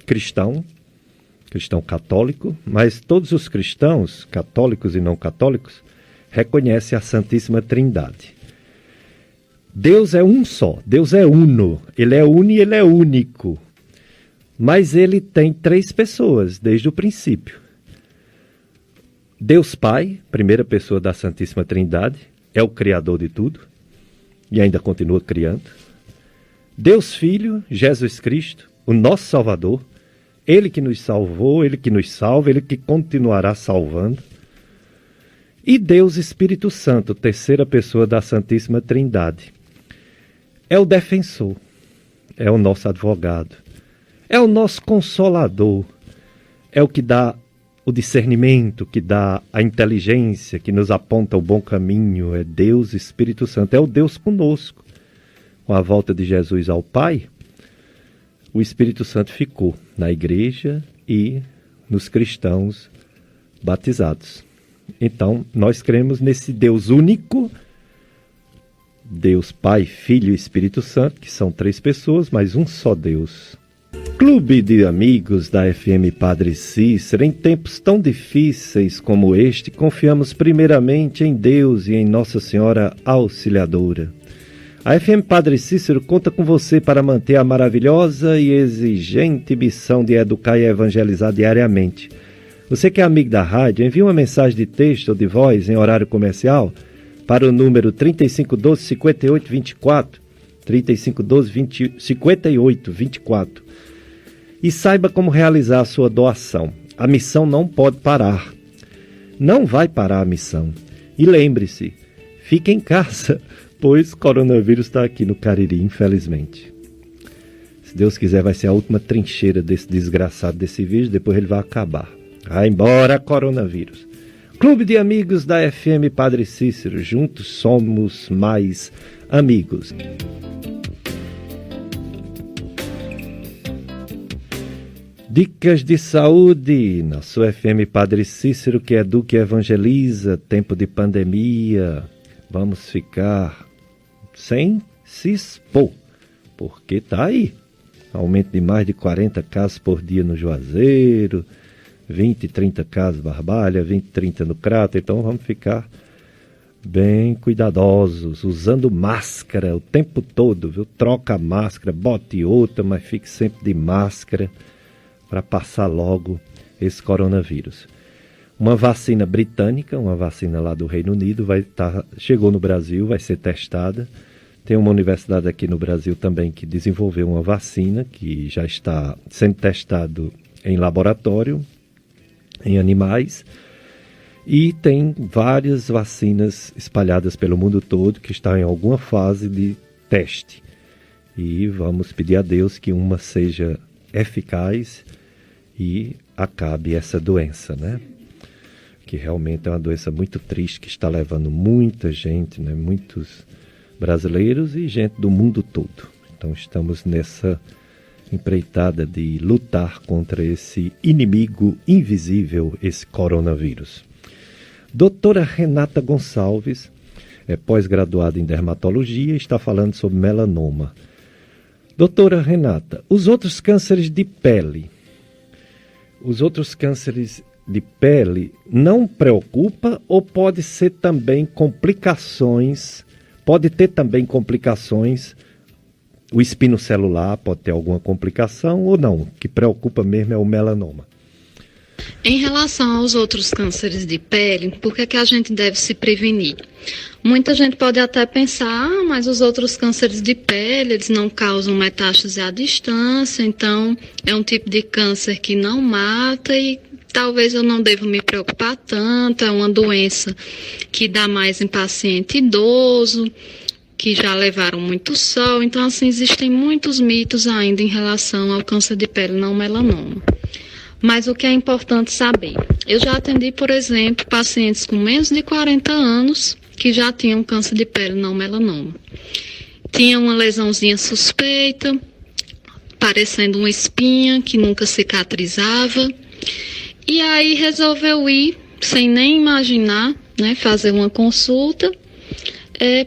cristão católico, mas todos os cristãos, católicos e não católicos, reconhecem a Santíssima Trindade. Deus é um só, Deus é uno, Ele é uno e Ele é único. Mas Ele tem 3 pessoas desde o princípio. Deus Pai, primeira pessoa da Santíssima Trindade, é o Criador de tudo e ainda continua criando. Deus Filho, Jesus Cristo, o nosso Salvador, Ele que nos salvou, Ele que nos salva, Ele que continuará salvando. E Deus Espírito Santo, terceira pessoa da Santíssima Trindade. É o defensor, é o nosso advogado, é o nosso consolador, é o que dá o discernimento, que dá a inteligência, que nos aponta o bom caminho. É Deus Espírito Santo, é o Deus conosco. Com a volta de Jesus ao Pai, o Espírito Santo ficou na igreja e nos cristãos batizados. Então, nós cremos nesse Deus único, Deus Pai, Filho e Espírito Santo, que são 3 pessoas, mas um só Deus. Clube de amigos da FM Padre Cícero, em tempos tão difíceis como este, confiamos primeiramente em Deus e em Nossa Senhora Auxiliadora. A FM Padre Cícero conta com você para manter a maravilhosa e exigente missão de educar e evangelizar diariamente. Você que é amigo da rádio, envie uma mensagem de texto ou de voz em horário comercial para o número 3512-5824, 3512-5824, e saiba como realizar a sua doação. A missão não pode parar. Não vai parar a missão. E lembre-se, fique em casa, pois coronavírus está aqui no Cariri, infelizmente. Se Deus quiser, vai ser a última trincheira desse desgraçado desse vírus, depois ele vai acabar. Vai embora, coronavírus. Clube de amigos da FM Padre Cícero, juntos somos mais amigos. Dicas de saúde na sua FM Padre Cícero, que educa e evangeliza. Tempo de pandemia, vamos ficar sem se expor, porque tá aí. Aumento de mais de 40 casos por dia no Juazeiro, 20, 30 casos Barbalha, 20, 30 no Crato. Então vamos ficar bem cuidadosos, usando máscara o tempo todo, viu? Troca a máscara, bote outra, mas fique sempre de máscara para passar logo esse coronavírus. Uma vacina britânica, uma vacina lá do Reino Unido, chegou no Brasil, vai ser testada. Tem uma universidade aqui no Brasil também que desenvolveu uma vacina que já está sendo testado em laboratório, em animais. E tem várias vacinas espalhadas pelo mundo todo que estão em alguma fase de teste. E vamos pedir a Deus que uma seja eficaz e acabe essa doença, né? Que realmente é uma doença muito triste, que está levando muita gente, né? Muitos brasileiros e gente do mundo todo. Então estamos nessa empreitada de lutar contra esse inimigo invisível, esse coronavírus. Doutora Renata Gonçalves é pós-graduada em dermatologia e está falando sobre melanoma. Doutora Renata, os outros cânceres de pele não preocupa ou pode ser também complicações? Pode ter também complicações? O espino celular pode ter alguma complicação ou não? O que preocupa mesmo é o melanoma. Em relação aos outros cânceres de pele, por que a gente deve se prevenir? Muita gente pode até pensar, mas os outros cânceres de pele, eles não causam metástase à distância, então é um tipo de câncer que não mata e talvez eu não devo me preocupar tanto, é uma doença que dá mais em paciente idoso. que já levaram muito sol. Então, assim, existem muitos mitos ainda em relação ao câncer de pele não melanoma. Mas o que é importante saber? Eu já atendi, por exemplo, pacientes com menos de 40 anos que já tinham câncer de pele não melanoma. Tinha uma lesãozinha suspeita, parecendo uma espinha que nunca cicatrizava. E aí resolveu ir, sem nem imaginar, né, fazer uma consulta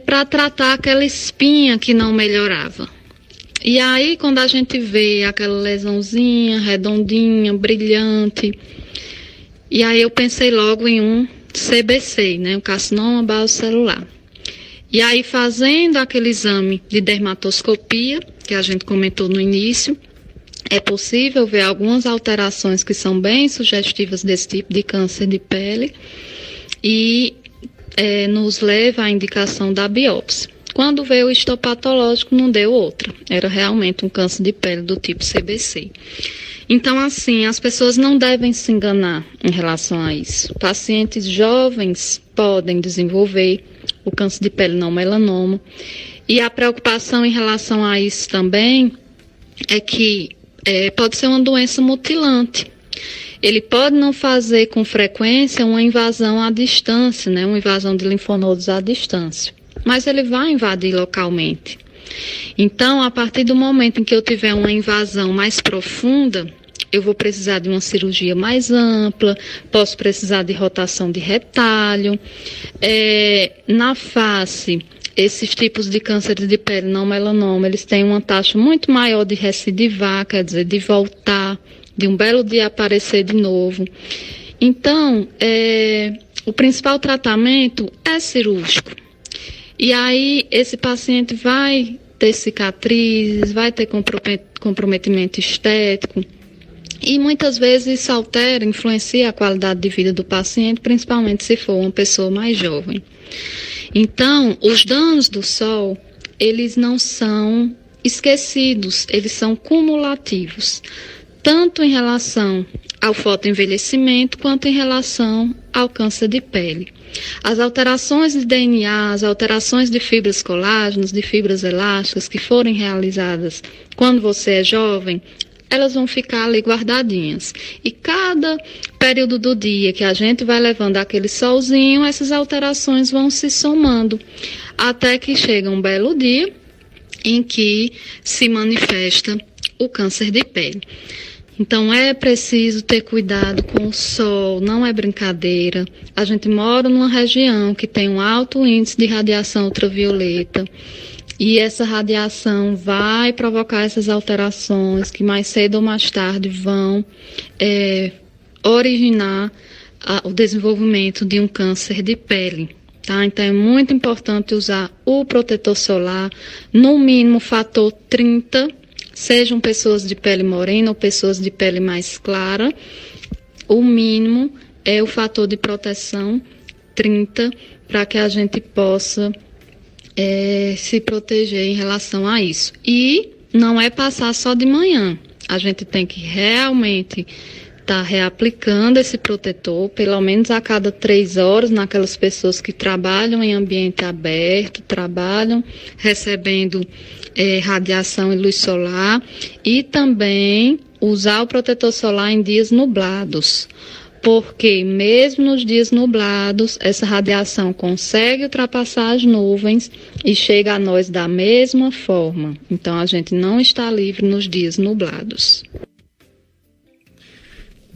para tratar aquela espinha que não melhorava. E aí, quando a gente vê aquela lesãozinha, redondinha, brilhante, e aí eu pensei logo em um CBC, né, um carcinoma basocelular. E aí, fazendo aquele exame de dermatoscopia, que a gente comentou no início, é possível ver algumas alterações que são bem sugestivas desse tipo de câncer de pele e nos leva à indicação da biópsia. Quando veio o histopatológico, não deu outra. Era realmente um câncer de pele do tipo CBC. Então, assim, as pessoas não devem se enganar em relação a isso. Pacientes jovens podem desenvolver o câncer de pele não melanoma. E a preocupação em relação a isso também é que pode ser uma doença mutilante. Ele pode não fazer com frequência uma invasão à distância, né, uma invasão de linfonodos à distância, mas ele vai invadir localmente. Então, a partir do momento em que eu tiver uma invasão mais profunda, eu vou precisar de uma cirurgia mais ampla, posso precisar de rotação de retalho. Na face, esses tipos de câncer de pele não melanoma, eles têm uma taxa muito maior de recidivar, quer dizer, de voltar, de um belo dia aparecer de novo. Então, o principal tratamento é cirúrgico. E aí, esse paciente vai ter cicatrizes, vai ter comprometimento estético. E muitas vezes isso altera, influencia a qualidade de vida do paciente, principalmente se for uma pessoa mais jovem. Então, os danos do sol, eles não são esquecidos, eles são cumulativos, tanto em relação ao fotoenvelhecimento quanto em relação ao câncer de pele. As alterações de DNA, as alterações de fibras colágenas, de fibras elásticas que forem realizadas quando você é jovem, elas vão ficar ali guardadinhas. E cada período do dia que a gente vai levando aquele solzinho, essas alterações vão se somando, até que chega um belo dia em que se manifesta o câncer de pele. Então, é preciso ter cuidado com o sol, não é brincadeira. A gente mora numa região que tem um alto índice de radiação ultravioleta e essa radiação vai provocar essas alterações que mais cedo ou mais tarde vão originar o desenvolvimento de um câncer de pele. Tá? Então, é muito importante usar o protetor solar, no mínimo fator 30, sejam pessoas de pele morena ou pessoas de pele mais clara, o mínimo é o fator de proteção 30 para que a gente possa se proteger em relação a isso. E não é passar só de manhã, a gente tem que realmente estar reaplicando esse protetor, pelo menos a cada 3 horas, naquelas pessoas que trabalham em ambiente aberto, trabalham recebendo radiação e luz solar, e também usar o protetor solar em dias nublados, porque mesmo nos dias nublados, essa radiação consegue ultrapassar as nuvens e chega a nós da mesma forma. Então, a gente não está livre nos dias nublados.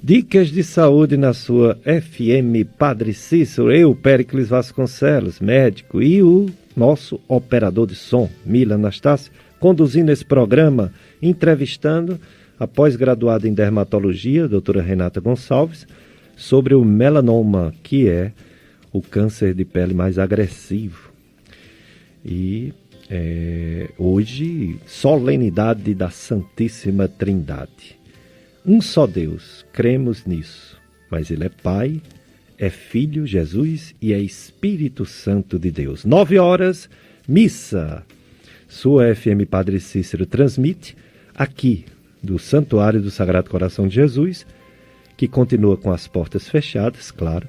Dicas de saúde na sua FM Padre Cícero, eu, Péricles Vasconcelos, médico, e o nosso operador de som, Mila Anastácio, conduzindo esse programa, entrevistando a pós-graduada em dermatologia, doutora Renata Gonçalves, sobre o melanoma, que é o câncer de pele mais agressivo. E hoje, solenidade da Santíssima Trindade. Um só Deus, cremos nisso, mas Ele é Pai, é Filho, Jesus, e é Espírito Santo de Deus. 9 horas, missa. Sua FM Padre Cícero transmite aqui do Santuário do Sagrado Coração de Jesus, que continua com as portas fechadas, claro.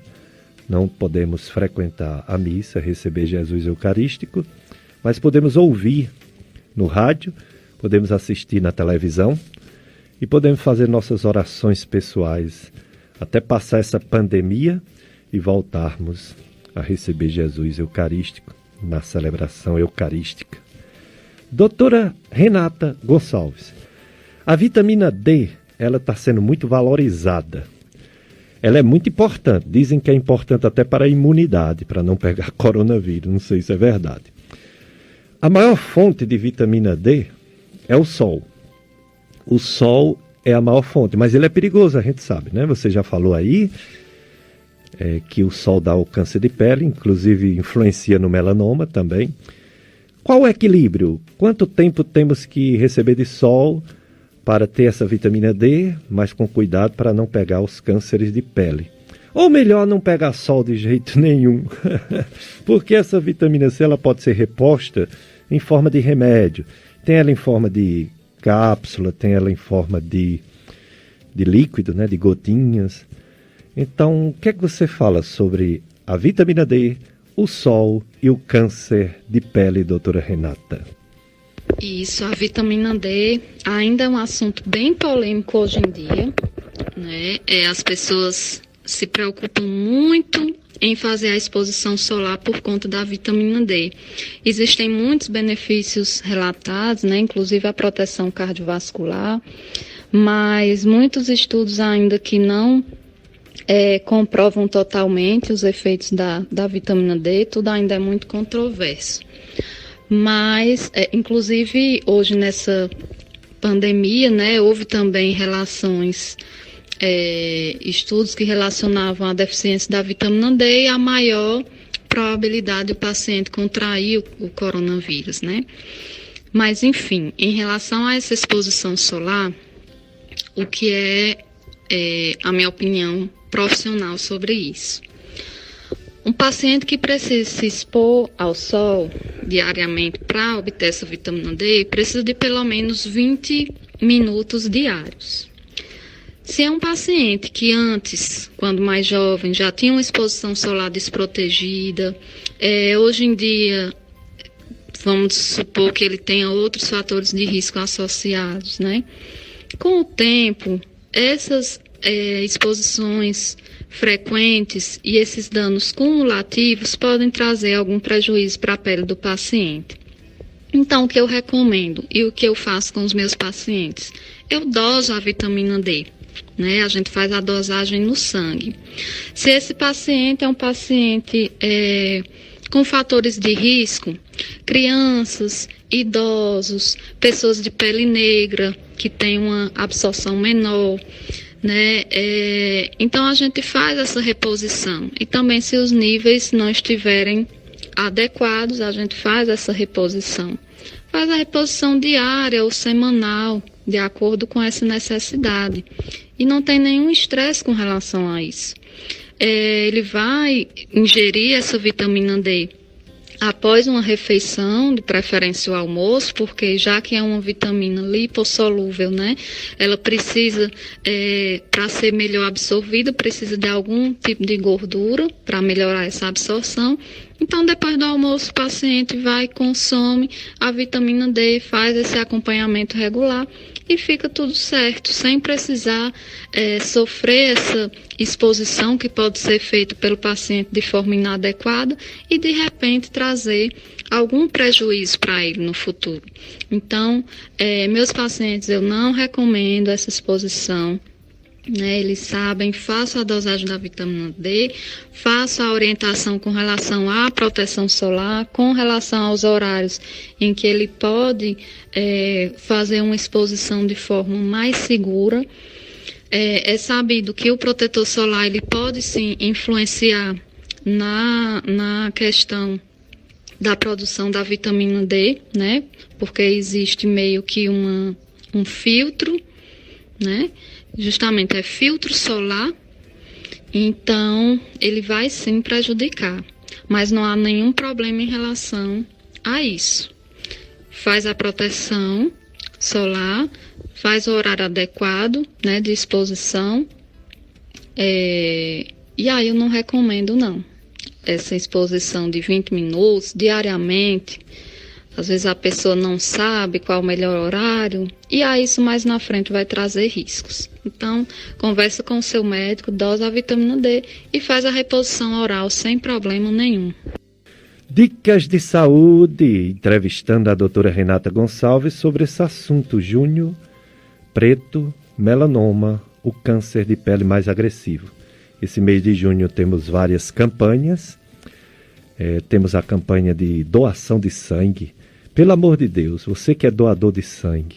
Não podemos frequentar a missa, receber Jesus Eucarístico, mas podemos ouvir no rádio, podemos assistir na televisão e podemos fazer nossas orações pessoais até passar essa pandemia e voltarmos a receber Jesus Eucarístico na celebração eucarística. Doutora Renata Gonçalves, a vitamina D, ela está sendo muito valorizada. Ela é muito importante, dizem que é importante até para a imunidade, para não pegar coronavírus, não sei se é verdade. A maior fonte de vitamina D é o sol. O sol é a maior fonte, mas ele é perigoso, a gente sabe, né? Você já falou aí que o sol dá o câncer de pele, inclusive influencia no melanoma também. Qual o equilíbrio? Quanto tempo temos que receber de sol para ter essa vitamina D, mas com cuidado para não pegar os cânceres de pele? Ou melhor, não pegar sol de jeito nenhum, porque essa vitamina C ela pode ser reposta em forma de remédio. Tem ela em forma de cápsula, tem ela em forma de líquido, né, de gotinhas. Então, o que é que você fala sobre a vitamina D, o sol e o câncer de pele, doutora Renata? Isso, a vitamina D ainda é um assunto bem polêmico hoje em dia, né? As pessoas se preocupam muito em fazer a exposição solar por conta da vitamina D. Existem muitos benefícios relatados, né? Inclusive a proteção cardiovascular, mas muitos estudos ainda que não comprovam totalmente os efeitos da vitamina D, tudo ainda é muito controverso. Mas, inclusive, hoje nessa pandemia, né, houve também estudos que relacionavam a deficiência da vitamina D e a maior probabilidade do paciente contrair o coronavírus, né? Mas, enfim, em relação a essa exposição solar, o que é a minha opinião profissional sobre isso? Um paciente que precisa se expor ao sol diariamente para obter essa vitamina D precisa de pelo menos 20 minutos diários. Se é um paciente que antes, quando mais jovem, já tinha uma exposição solar desprotegida, hoje em dia, vamos supor que ele tenha outros fatores de risco associados, né? Com o tempo, essas exposições frequentes e esses danos cumulativos podem trazer algum prejuízo para a pele do paciente. Então, o que eu recomendo e o que eu faço com os meus pacientes? Eu doso a vitamina D, né? A gente faz a dosagem no sangue. Se esse paciente é um paciente com fatores de risco, crianças, idosos, pessoas de pele negra, que têm uma absorção menor, né? Então a gente faz essa reposição. E também se os níveis não estiverem adequados, a gente faz essa reposição. Faz a reposição diária ou semanal, de acordo com essa necessidade. E não tem nenhum estresse com relação a isso. Ele vai ingerir essa vitamina D após uma refeição, de preferência o almoço, porque já que é uma vitamina lipossolúvel, né, ela precisa, para ser melhor absorvida, precisa de algum tipo de gordura para melhorar essa absorção. Então, depois do almoço, o paciente vai, consome a vitamina D, faz esse acompanhamento regular e fica tudo certo, sem precisar sofrer essa exposição que pode ser feita pelo paciente de forma inadequada e, de repente, trazer algum prejuízo para ele no futuro. Então, meus pacientes, eu não recomendo essa exposição. Né, eles sabem, faço a dosagem da vitamina D, faço a orientação com relação à proteção solar, com relação aos horários em que ele pode fazer uma exposição de forma mais segura. É sabido que o protetor solar ele pode sim influenciar na questão da produção da vitamina D, né, porque existe meio que um filtro, né? Justamente é filtro solar, então ele vai sim prejudicar, mas não há nenhum problema em relação a isso. Faz a proteção solar, faz o horário adequado, né, de exposição, e aí eu não recomendo não, essa exposição de 20 minutos diariamente, Às vezes a pessoa não sabe qual o melhor horário, e aí isso mais na frente vai trazer riscos. Então, conversa com o seu médico, dosa a vitamina D e faz a reposição oral sem problema nenhum. Dicas de saúde, entrevistando a doutora Renata Gonçalves sobre esse assunto, junho, preto, melanoma, o câncer de pele mais agressivo. Esse mês de junho temos várias campanhas, temos a campanha de doação de sangue. Pelo amor de Deus, você que é doador de sangue,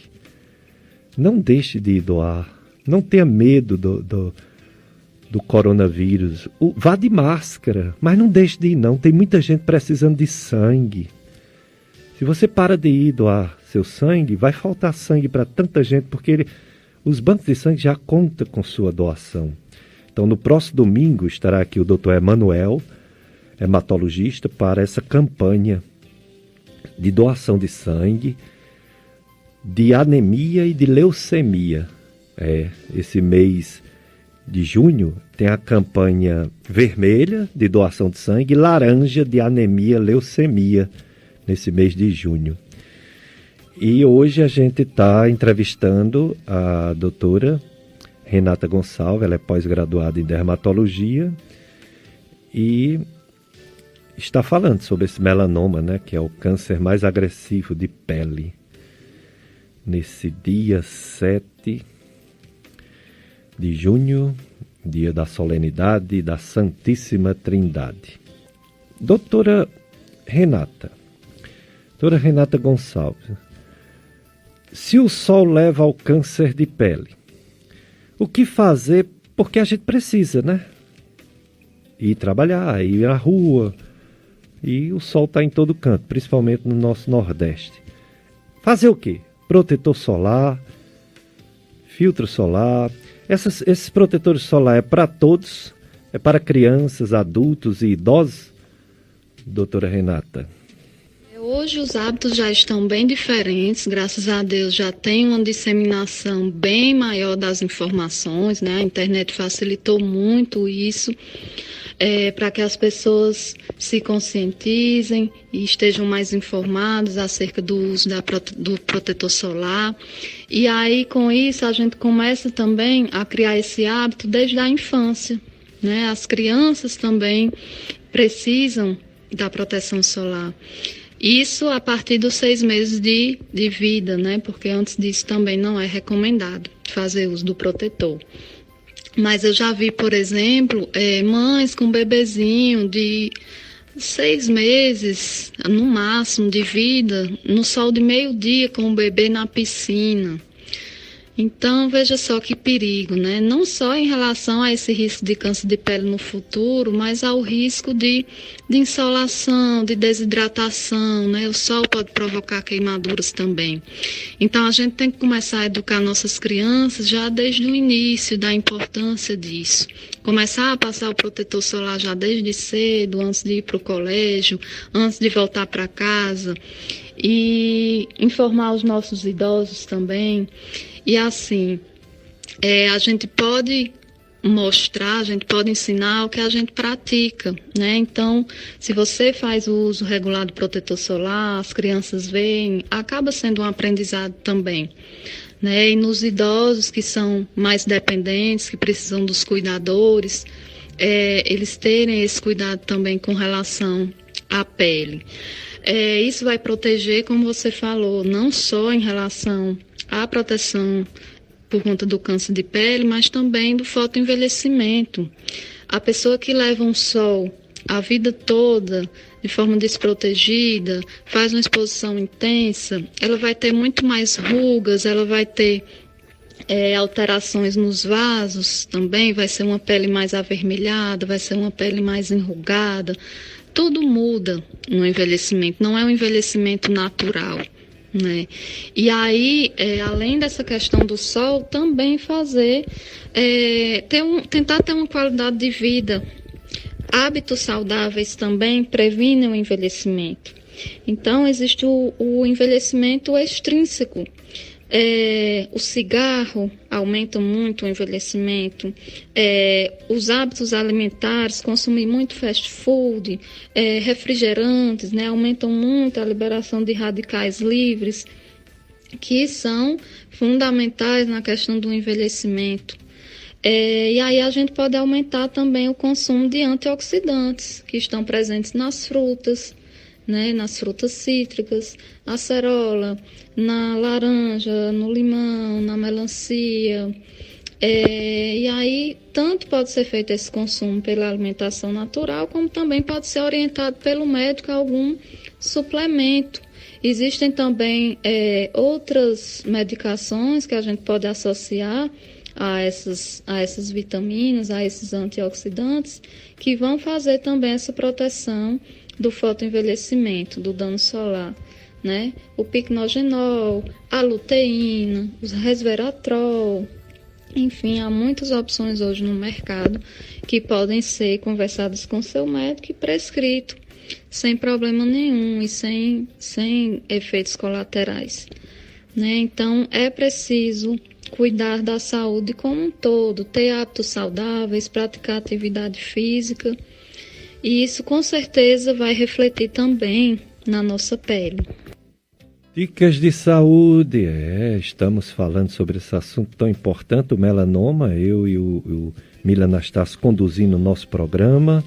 não deixe de doar, não tenha medo do coronavírus. Vá de máscara, mas não deixe de ir não, tem muita gente precisando de sangue. Se você para de ir doar seu sangue, vai faltar sangue para tanta gente, porque os bancos de sangue já contam com sua doação. Então no próximo domingo estará aqui o Dr. Emanuel, hematologista, para essa campanha de doação de sangue, de anemia e de leucemia. Esse mês de junho tem a campanha vermelha de doação de sangue e laranja de anemia, leucemia, nesse mês de junho. E hoje a gente está entrevistando a doutora Renata Gonçalves, ela é pós-graduada em dermatologia e está falando sobre esse melanoma, né, que é o câncer mais agressivo de pele. Nesse dia 7 de junho, dia da solenidade da Santíssima Trindade. Doutora Renata Gonçalves, se o sol leva ao câncer de pele, o que fazer? Porque a gente precisa, né? Ir trabalhar, ir à rua. E o sol está em todo canto, principalmente no nosso Nordeste. Fazer o quê? Protetor solar, filtro solar. Esses protetores solar é para todos? É para crianças, adultos e idosos? Doutora Renata. Hoje os hábitos já estão bem diferentes, graças a Deus já tem uma disseminação bem maior das informações, né? A internet facilitou muito isso. Para que as pessoas se conscientizem e estejam mais informadas acerca do uso do protetor solar. E aí, com isso, a gente começa também a criar esse hábito desde a infância, né? As crianças também precisam da proteção solar. Isso a partir dos 6 meses de vida, né? Porque antes disso também não é recomendado fazer uso do protetor. Mas eu já vi, por exemplo, mães com bebezinho de 6 meses, no máximo, de vida, no sol de meio-dia com o bebê na piscina. Então, veja só que perigo, né? Não só em relação a esse risco de câncer de pele no futuro, mas ao risco de insolação, de desidratação, né? O sol pode provocar queimaduras também. Então, a gente tem que começar a educar nossas crianças já desde o início da importância disso. Começar a passar o protetor solar já desde cedo, antes de ir para o colégio, antes de voltar para casa. E informar os nossos idosos também. E assim, a gente pode mostrar, a gente pode ensinar o que a gente pratica, né? Então, se você faz o uso regular do protetor solar, as crianças veem, acaba sendo um aprendizado também, né? E nos idosos que são mais dependentes, que precisam dos cuidadores, eles terem esse cuidado também com relação à pele. Isso vai proteger, como você falou, não só em relação à proteção por conta do câncer de pele, mas também do fotoenvelhecimento. A pessoa que leva um sol a vida toda, de forma desprotegida, faz uma exposição intensa, ela vai ter muito mais rugas, ela vai ter alterações nos vasos também, vai ser uma pele mais avermelhada, vai ser uma pele mais enrugada. Tudo muda no envelhecimento, não é um envelhecimento natural, né? E aí, além dessa questão do sol, também fazer, tentar ter uma qualidade de vida. Hábitos saudáveis também previnem o envelhecimento. Então, existe o envelhecimento extrínseco, O cigarro aumenta muito o envelhecimento, os hábitos alimentares, consumir muito fast food, refrigerantes, né, aumentam muito a liberação de radicais livres, que são fundamentais na questão do envelhecimento. E aí a gente pode aumentar também o consumo de antioxidantes, que estão presentes nas frutas, né, nas frutas cítricas, acerola, na laranja, no limão, na melancia. E aí, tanto pode ser feito esse consumo pela alimentação natural, como também pode ser orientado pelo médico a algum suplemento. Existem também outras medicações que a gente pode associar a essas vitaminas, a esses antioxidantes, que vão fazer também essa proteção do fotoenvelhecimento, do dano solar, né? O picnogenol, a luteína, o resveratrol, enfim, há muitas opções hoje no mercado que podem ser conversadas com seu médico e prescrito, sem problema nenhum e sem efeitos colaterais, né? Então, é preciso cuidar da saúde como um todo, ter hábitos saudáveis, praticar atividade física, e isso com certeza vai refletir também na nossa pele. Dicas de saúde, estamos falando sobre esse assunto tão importante, o melanoma. Eu e o Mila Anastácio conduzindo o nosso programa.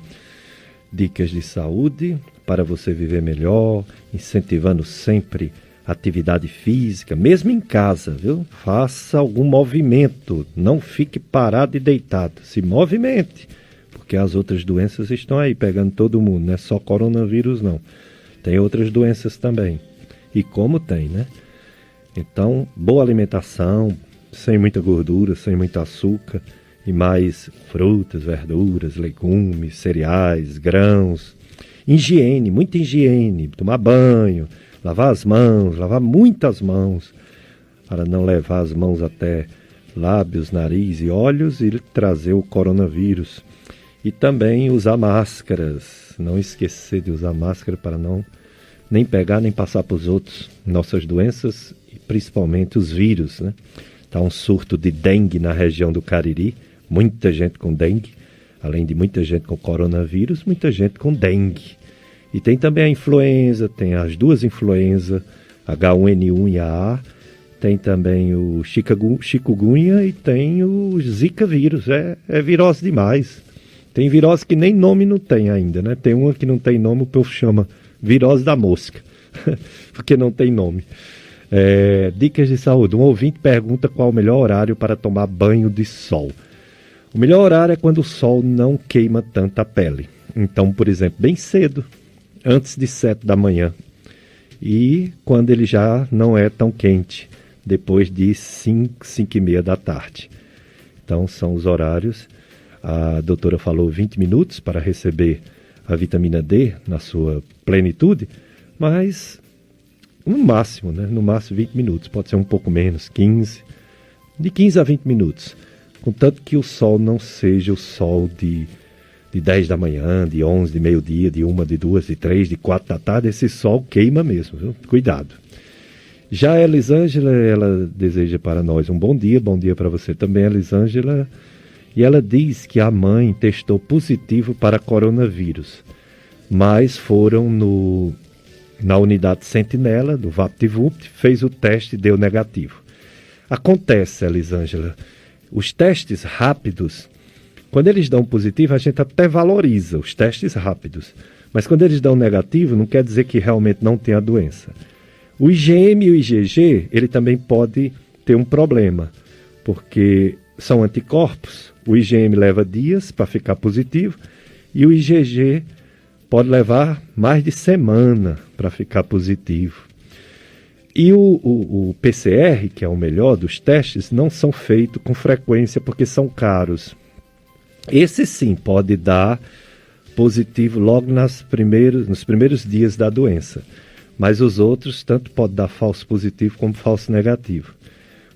Dicas de saúde para você viver melhor, incentivando sempre atividade física, mesmo em casa, viu? Faça algum movimento, não fique parado e deitado, se movimente, porque as outras doenças estão aí pegando todo mundo, não é só coronavírus não, tem outras doenças também, e como tem, né? Então, boa alimentação, sem muita gordura, sem muito açúcar, e mais frutas, verduras, legumes, cereais, grãos, higiene, muita higiene, tomar banho, lavar as mãos, lavar muitas mãos, para não levar as mãos até lábios, nariz e olhos e trazer o coronavírus. E também usar máscaras, não esquecer de usar máscara para não nem pegar nem passar para os outros nossas doenças, e principalmente os vírus, né? Está um surto de dengue na região do Cariri, muita gente com dengue, além de muita gente com coronavírus, muita gente com dengue. E tem também a influenza, tem as duas influenza, H1N1 e AA, tem também o chikungunya e tem o Zika vírus, é virose demais. Tem virose que nem nome não tem ainda, né? Tem uma que não tem nome, o povo chama virose da mosca, porque não tem nome. Dicas de saúde, um ouvinte pergunta qual o melhor horário para tomar banho de sol. O melhor horário é quando o sol não queima tanto a pele. Então, por exemplo, bem cedo, antes de 7 da manhã, e quando ele já não é tão quente, depois de 5, 5 e meia da tarde. Então são os horários. A doutora falou 20 minutos para receber a vitamina D na sua plenitude, mas no máximo, né? No máximo 20 minutos, pode ser um pouco menos, 15, de 15 a 20 minutos, contanto que o sol não seja o sol de 10 da manhã, de 11, de meio-dia, de 1, de 2, de 3, de 4 da tarde, esse sol queima mesmo, viu? Cuidado. Já a Elisângela, ela deseja para nós um bom dia para você também, Elisângela, e ela diz que a mãe testou positivo para coronavírus, mas foram na unidade Sentinela, do VaptVupt, fez o teste e deu negativo. Acontece, Elisângela, os testes rápidos, quando eles dão positivo, a gente até valoriza os testes rápidos. Mas quando eles dão negativo, não quer dizer que realmente não tem a doença. O IgM e o IgG, ele também pode ter um problema, porque são anticorpos. O IgM leva dias para ficar positivo e o IgG pode levar mais de semana para ficar positivo. E o PCR, que é o melhor dos testes, não são feitos com frequência porque são caros. Esse sim pode dar positivo logo nos primeiros dias da doença. Mas os outros tanto pode dar falso positivo como falso negativo.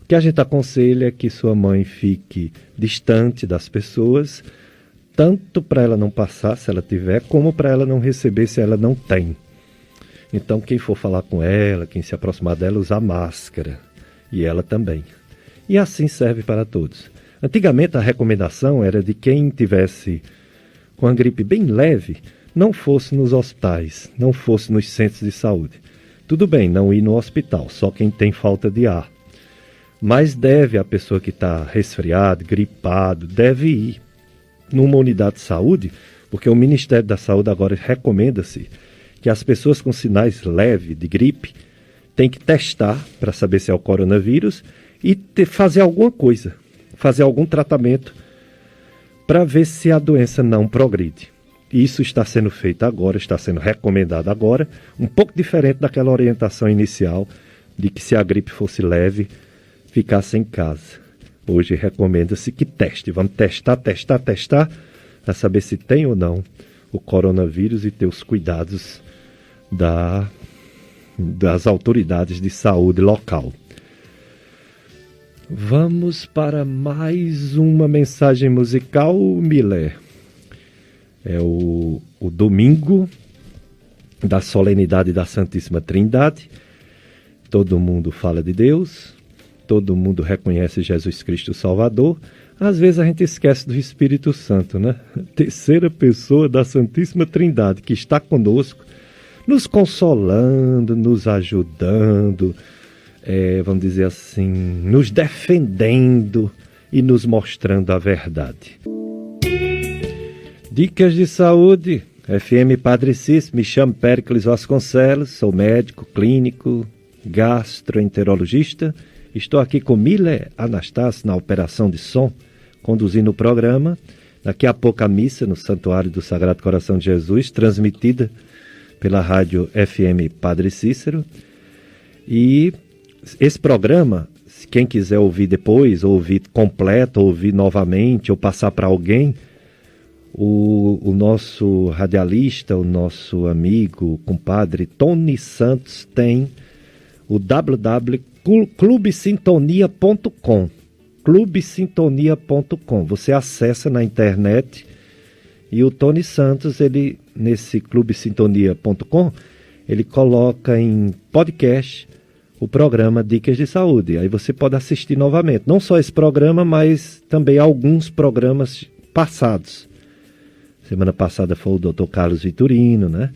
O que a gente aconselha é que sua mãe fique distante das pessoas, tanto para ela não passar se ela tiver, como para ela não receber se ela não tem. Então quem for falar com ela, quem se aproximar dela, usar máscara. e ela também. E assim serve para todos. Antigamente a recomendação era de quem tivesse com a gripe bem leve, não fosse nos hospitais, não fosse nos centros de saúde. Tudo bem, não ir no hospital, só quem tem falta de ar. Mas deve, a pessoa que está resfriado, gripado, deve ir numa unidade de saúde, porque o Ministério da Saúde agora recomenda-se que as pessoas com sinais leves de gripe têm que testar para saber se é o coronavírus e fazer alguma coisa, fazer algum tratamento para ver se a doença não progride. Isso está sendo feito agora, está sendo recomendado agora, um pouco diferente daquela orientação inicial de que se a gripe fosse leve, ficasse em casa. Hoje recomenda-se que teste. Vamos testar, para saber se tem ou não o coronavírus e ter os cuidados das autoridades de saúde local. Vamos para mais uma mensagem musical, Miller. É o domingo da solenidade da Santíssima Trindade. Todo mundo fala de Deus, todo mundo reconhece Jesus Cristo Salvador. Às vezes a gente esquece do Espírito Santo, né? Terceira pessoa da Santíssima Trindade que está conosco, nos consolando, nos ajudando, vamos dizer assim, nos defendendo e nos mostrando a verdade. Dicas de saúde, FM Padre Cícero, me chamo Péricles Vasconcelos, sou médico, clínico, gastroenterologista. Estou aqui com Miller Anastácio na operação de som, conduzindo o programa. Daqui a pouco a missa no Santuário do Sagrado Coração de Jesus, transmitida pela rádio FM Padre Cícero. E esse programa, quem quiser ouvir depois, ou ouvir completo, ou ouvir novamente, ou passar para alguém, o nosso radialista, o nosso amigo, compadre Tony Santos tem o www.clubesintonia.com. clubesintonia.com. Você acessa na internet e o Tony Santos, ele nesse clubesintonia.com, ele coloca em podcast o programa Dicas de Saúde. Aí você pode assistir novamente, não só esse programa, mas também alguns programas passados. Semana passada foi o Dr. Carlos Vitorino, né?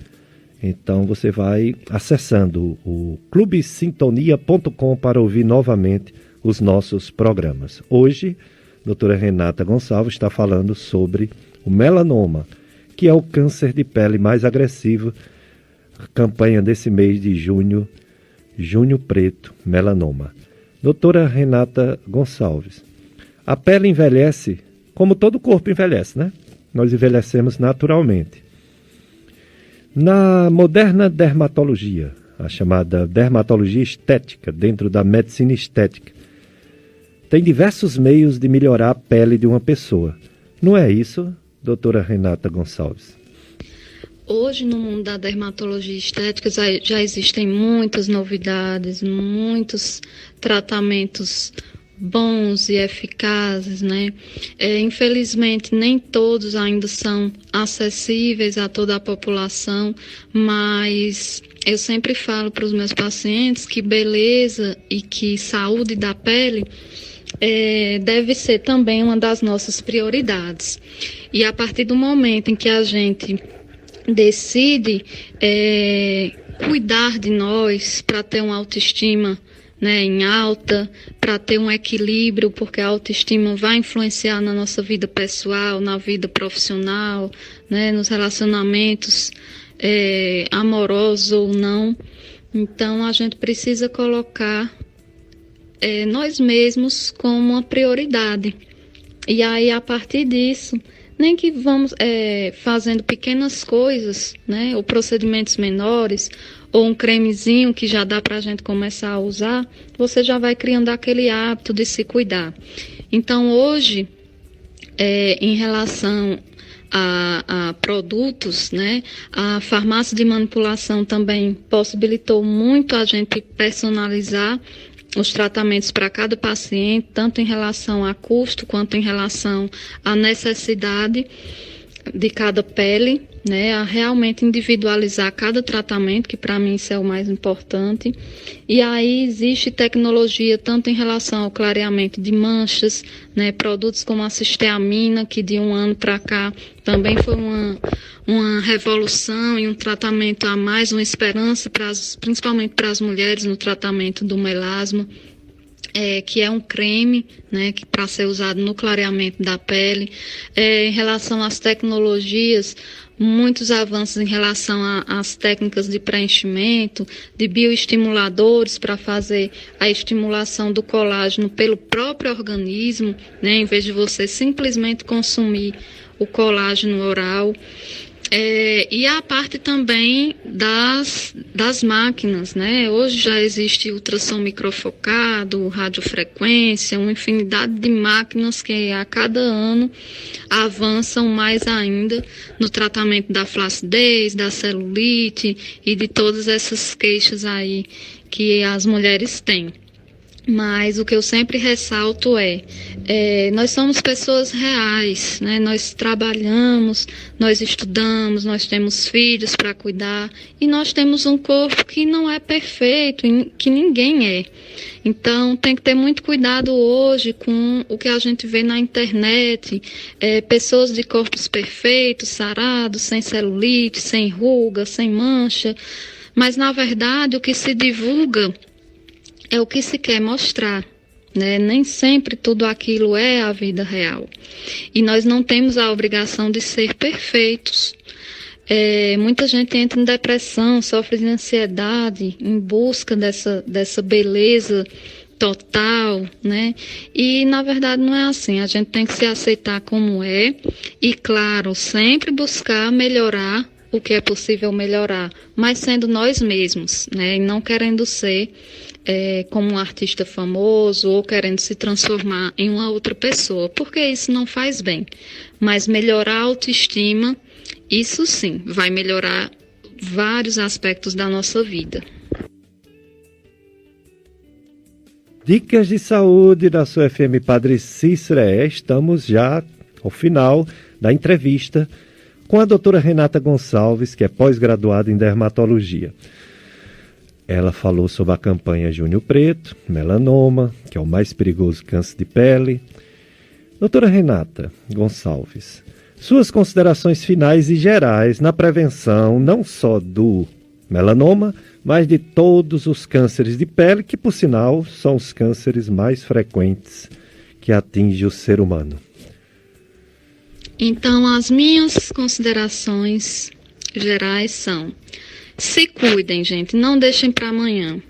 Então você vai acessando o clubesintonia.com para ouvir novamente os nossos programas. Hoje, a doutora Renata Gonçalves está falando sobre o melanoma, que é o câncer de pele mais agressivo, campanha desse mês de junho, Junho Preto, melanoma. Doutora Renata Gonçalves, a pele envelhece como todo corpo envelhece, né? Nós envelhecemos naturalmente. Na moderna dermatologia, a chamada dermatologia estética, dentro da medicina estética, tem diversos meios de melhorar a pele de uma pessoa. Não é isso, doutora Renata Gonçalves? Hoje, no mundo da dermatologia estética, já existem muitas novidades, muitos tratamentos bons e eficazes, né? Infelizmente, nem todos ainda são acessíveis a toda a população, mas eu sempre falo para os meus pacientes que beleza e que saúde da pele deve ser também uma das nossas prioridades. E a partir do momento em que a gente decide cuidar de nós para ter uma autoestima, né, em alta, para ter um equilíbrio, porque a autoestima vai influenciar na nossa vida pessoal, na vida profissional, né, nos relacionamentos amorosos ou não. Então a gente precisa colocar nós mesmos como uma prioridade. E aí, a partir disso, nem que vamos fazendo pequenas coisas, né, ou procedimentos menores, ou um cremezinho que já dá para a gente começar a usar, você já vai criando aquele hábito de se cuidar. Então, hoje, em relação a produtos, né, a farmácia de manipulação também possibilitou muito a gente personalizar os tratamentos para cada paciente, tanto em relação a custo quanto em relação à necessidade de cada pele. né, a realmente individualizar cada tratamento, que para mim isso é o mais importante. E aí existe tecnologia tanto em relação ao clareamento de manchas, né, produtos como a cisteamina, que de um ano para cá também foi uma revolução e um tratamento a mais, uma esperança, principalmente para as mulheres no tratamento do melasma. Que é um creme, né, para ser usado no clareamento da pele. Em relação às tecnologias, muitos avanços em relação às técnicas de preenchimento, de bioestimuladores para fazer a estimulação do colágeno pelo próprio organismo, né, em vez de você simplesmente consumir o colágeno oral. E a parte também das máquinas, né? Hoje já existe ultrassom microfocado, radiofrequência, uma infinidade de máquinas que a cada ano avançam mais ainda no tratamento da flacidez, da celulite e de todas essas queixas aí que as mulheres têm. Mas o que eu sempre ressalto nós somos pessoas reais, né? Nós trabalhamos, nós estudamos, nós temos filhos para cuidar e nós temos um corpo que não é perfeito, que ninguém é. Então tem que ter muito cuidado hoje com o que a gente vê na internet, pessoas de corpos perfeitos, sarados, sem celulite, sem ruga, sem mancha, mas na verdade o que se divulga é o que se quer mostrar, né? Nem sempre tudo aquilo é a vida real. E nós não temos a obrigação de ser perfeitos. Muita gente entra em depressão, sofre de ansiedade, em busca dessa beleza total, né? E na verdade não é assim. A gente tem que se aceitar como é e, claro, sempre buscar melhorar o que é possível melhorar, mas sendo nós mesmos, né? E não querendo ser como um artista famoso ou querendo se transformar em uma outra pessoa, porque isso não faz bem. Mas melhorar a autoestima, isso sim, vai melhorar vários aspectos da nossa vida. Dicas de saúde da sua FM Padre Cícero. Estamos já ao final da entrevista com a doutora Renata Gonçalves, que é pós-graduada em dermatologia. Ela falou sobre a campanha Junho Preto, melanoma, que é o mais perigoso câncer de pele. Doutora Renata Gonçalves, suas considerações finais e gerais na prevenção não só do melanoma, mas de todos os cânceres de pele, que por sinal são os cânceres mais frequentes que atingem o ser humano. Então, as minhas considerações gerais são: se cuidem, gente, não deixem para amanhã.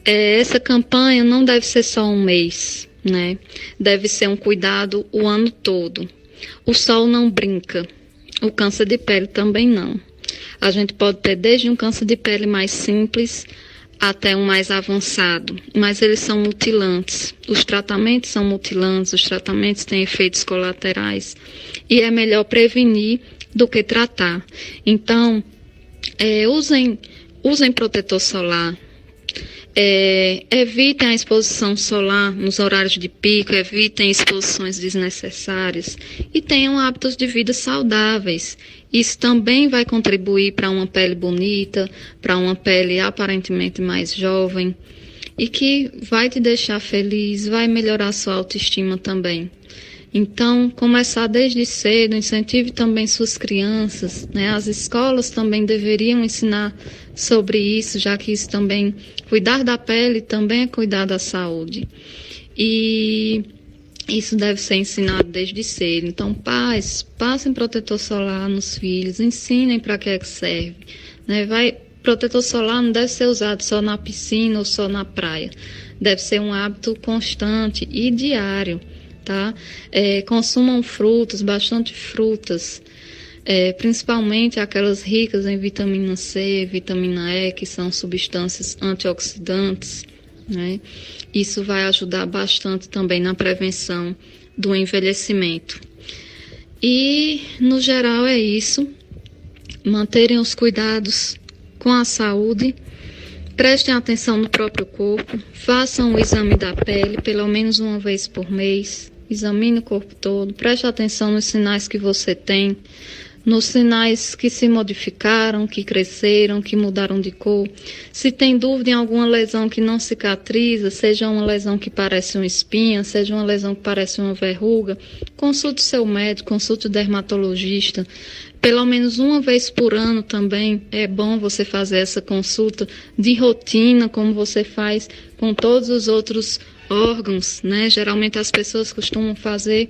Essa campanha não deve ser só um mês, né? Deve ser um cuidado o ano todo. O sol não brinca, o câncer de pele também não. A gente pode ter desde um câncer de pele mais simples até um mais avançado, mas eles são mutilantes. Os tratamentos são mutilantes, os tratamentos têm efeitos colaterais e é melhor prevenir do que tratar. Então, usem protetor solar, evitem a exposição solar nos horários de pico, evitem exposições desnecessárias e tenham hábitos de vida saudáveis. Isso também vai contribuir para uma pele bonita, para uma pele aparentemente mais jovem e que vai te deixar feliz, vai melhorar sua autoestima também. Então, começar desde cedo, incentive também suas crianças, né? As escolas também deveriam ensinar sobre isso, já que isso também, cuidar da pele também é cuidar da saúde. E isso deve ser ensinado desde cedo. Então, pais, passem protetor solar nos filhos, ensinem para que é que serve, né? Protetor solar não deve ser usado só na piscina ou só na praia. Deve ser um hábito constante e diário. Tá? Consumam frutas, bastante frutas, principalmente aquelas ricas em vitamina C, vitamina E, que são substâncias antioxidantes, né? Isso vai ajudar bastante também na prevenção do envelhecimento. E, no geral, é isso. Manterem os cuidados com a saúde. Prestem atenção no próprio corpo, façam o exame da pele pelo menos uma vez por mês, examine o corpo todo, preste atenção nos sinais que você tem, nos sinais que se modificaram, que cresceram, que mudaram de cor. Se tem dúvida em alguma lesão que não cicatriza, seja uma lesão que parece uma espinha, seja uma lesão que parece uma verruga, consulte o seu médico, consulte o dermatologista. Pelo menos uma vez por ano também é bom você fazer essa consulta de rotina, como você faz com todos os outros órgãos, né? Geralmente as pessoas costumam fazer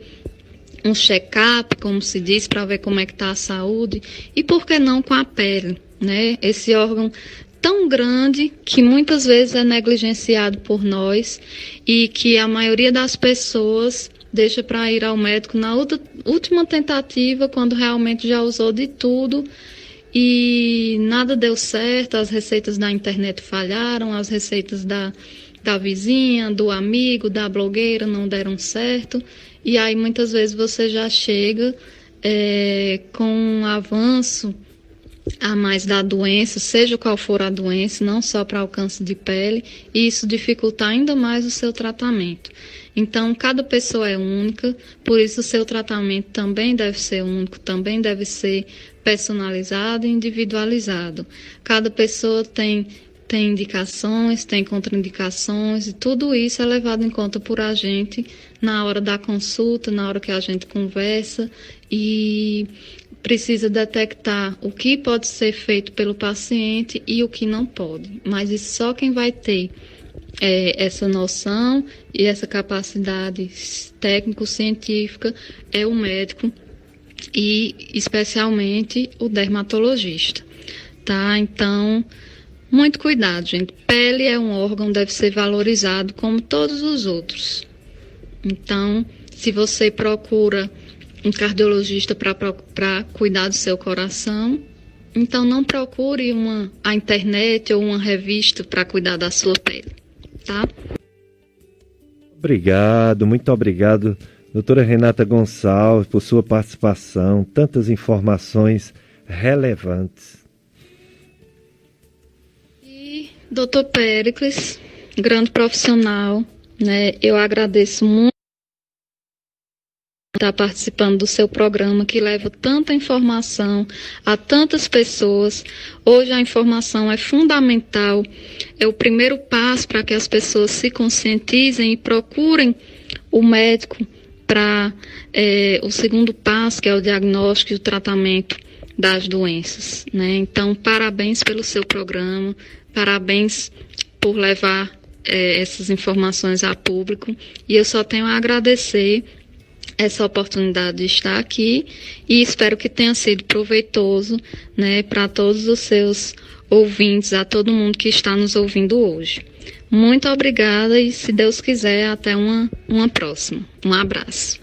um check-up, como se diz, para ver como é que está a saúde, e por que não com a pele, né? Esse órgão tão grande que muitas vezes é negligenciado por nós e que a maioria das pessoas deixa para ir ao médico na última tentativa, quando realmente já usou de tudo e nada deu certo, as receitas da internet falharam, as receitas da vizinha, do amigo, da blogueira não deram certo. E aí muitas vezes você já chega com um avanço a mais da doença, seja qual for a doença, não só para o câncer de pele, e isso dificulta ainda mais o seu tratamento. Então, cada pessoa é única, por isso o seu tratamento também deve ser único, também deve ser personalizado e individualizado. Cada pessoa tem indicações, tem contraindicações, e tudo isso é levado em conta por a gente na hora da consulta, na hora que a gente conversa, e precisa detectar o que pode ser feito pelo paciente e o que não pode. Mas isso só quem vai ter essa noção e essa capacidade técnico-científica é o médico e especialmente o dermatologista, tá? Então, muito cuidado, gente. Pele é um órgão, deve ser valorizado como todos os outros. Então, se você procura um cardiologista para cuidar do seu coração, então não procure a internet ou uma revista para cuidar da sua pele, tá? Obrigado, muito obrigado, doutora Renata Gonçalves, por sua participação, tantas informações relevantes. E doutor Péricles, grande profissional, né? Eu agradeço muito estar participando do seu programa, que leva tanta informação a tantas pessoas. Hoje a informação é fundamental, é o primeiro passo para que as pessoas se conscientizem e procurem o médico para o segundo passo, que é o diagnóstico e o tratamento das doenças, né? Então, parabéns pelo seu programa, parabéns por levar essas informações a público, e eu só tenho a agradecer essa oportunidade de estar aqui e espero que tenha sido proveitoso, né, para todos os seus ouvintes, a todo mundo que está nos ouvindo hoje. Muito obrigada e, se Deus quiser, até uma próxima. Um abraço.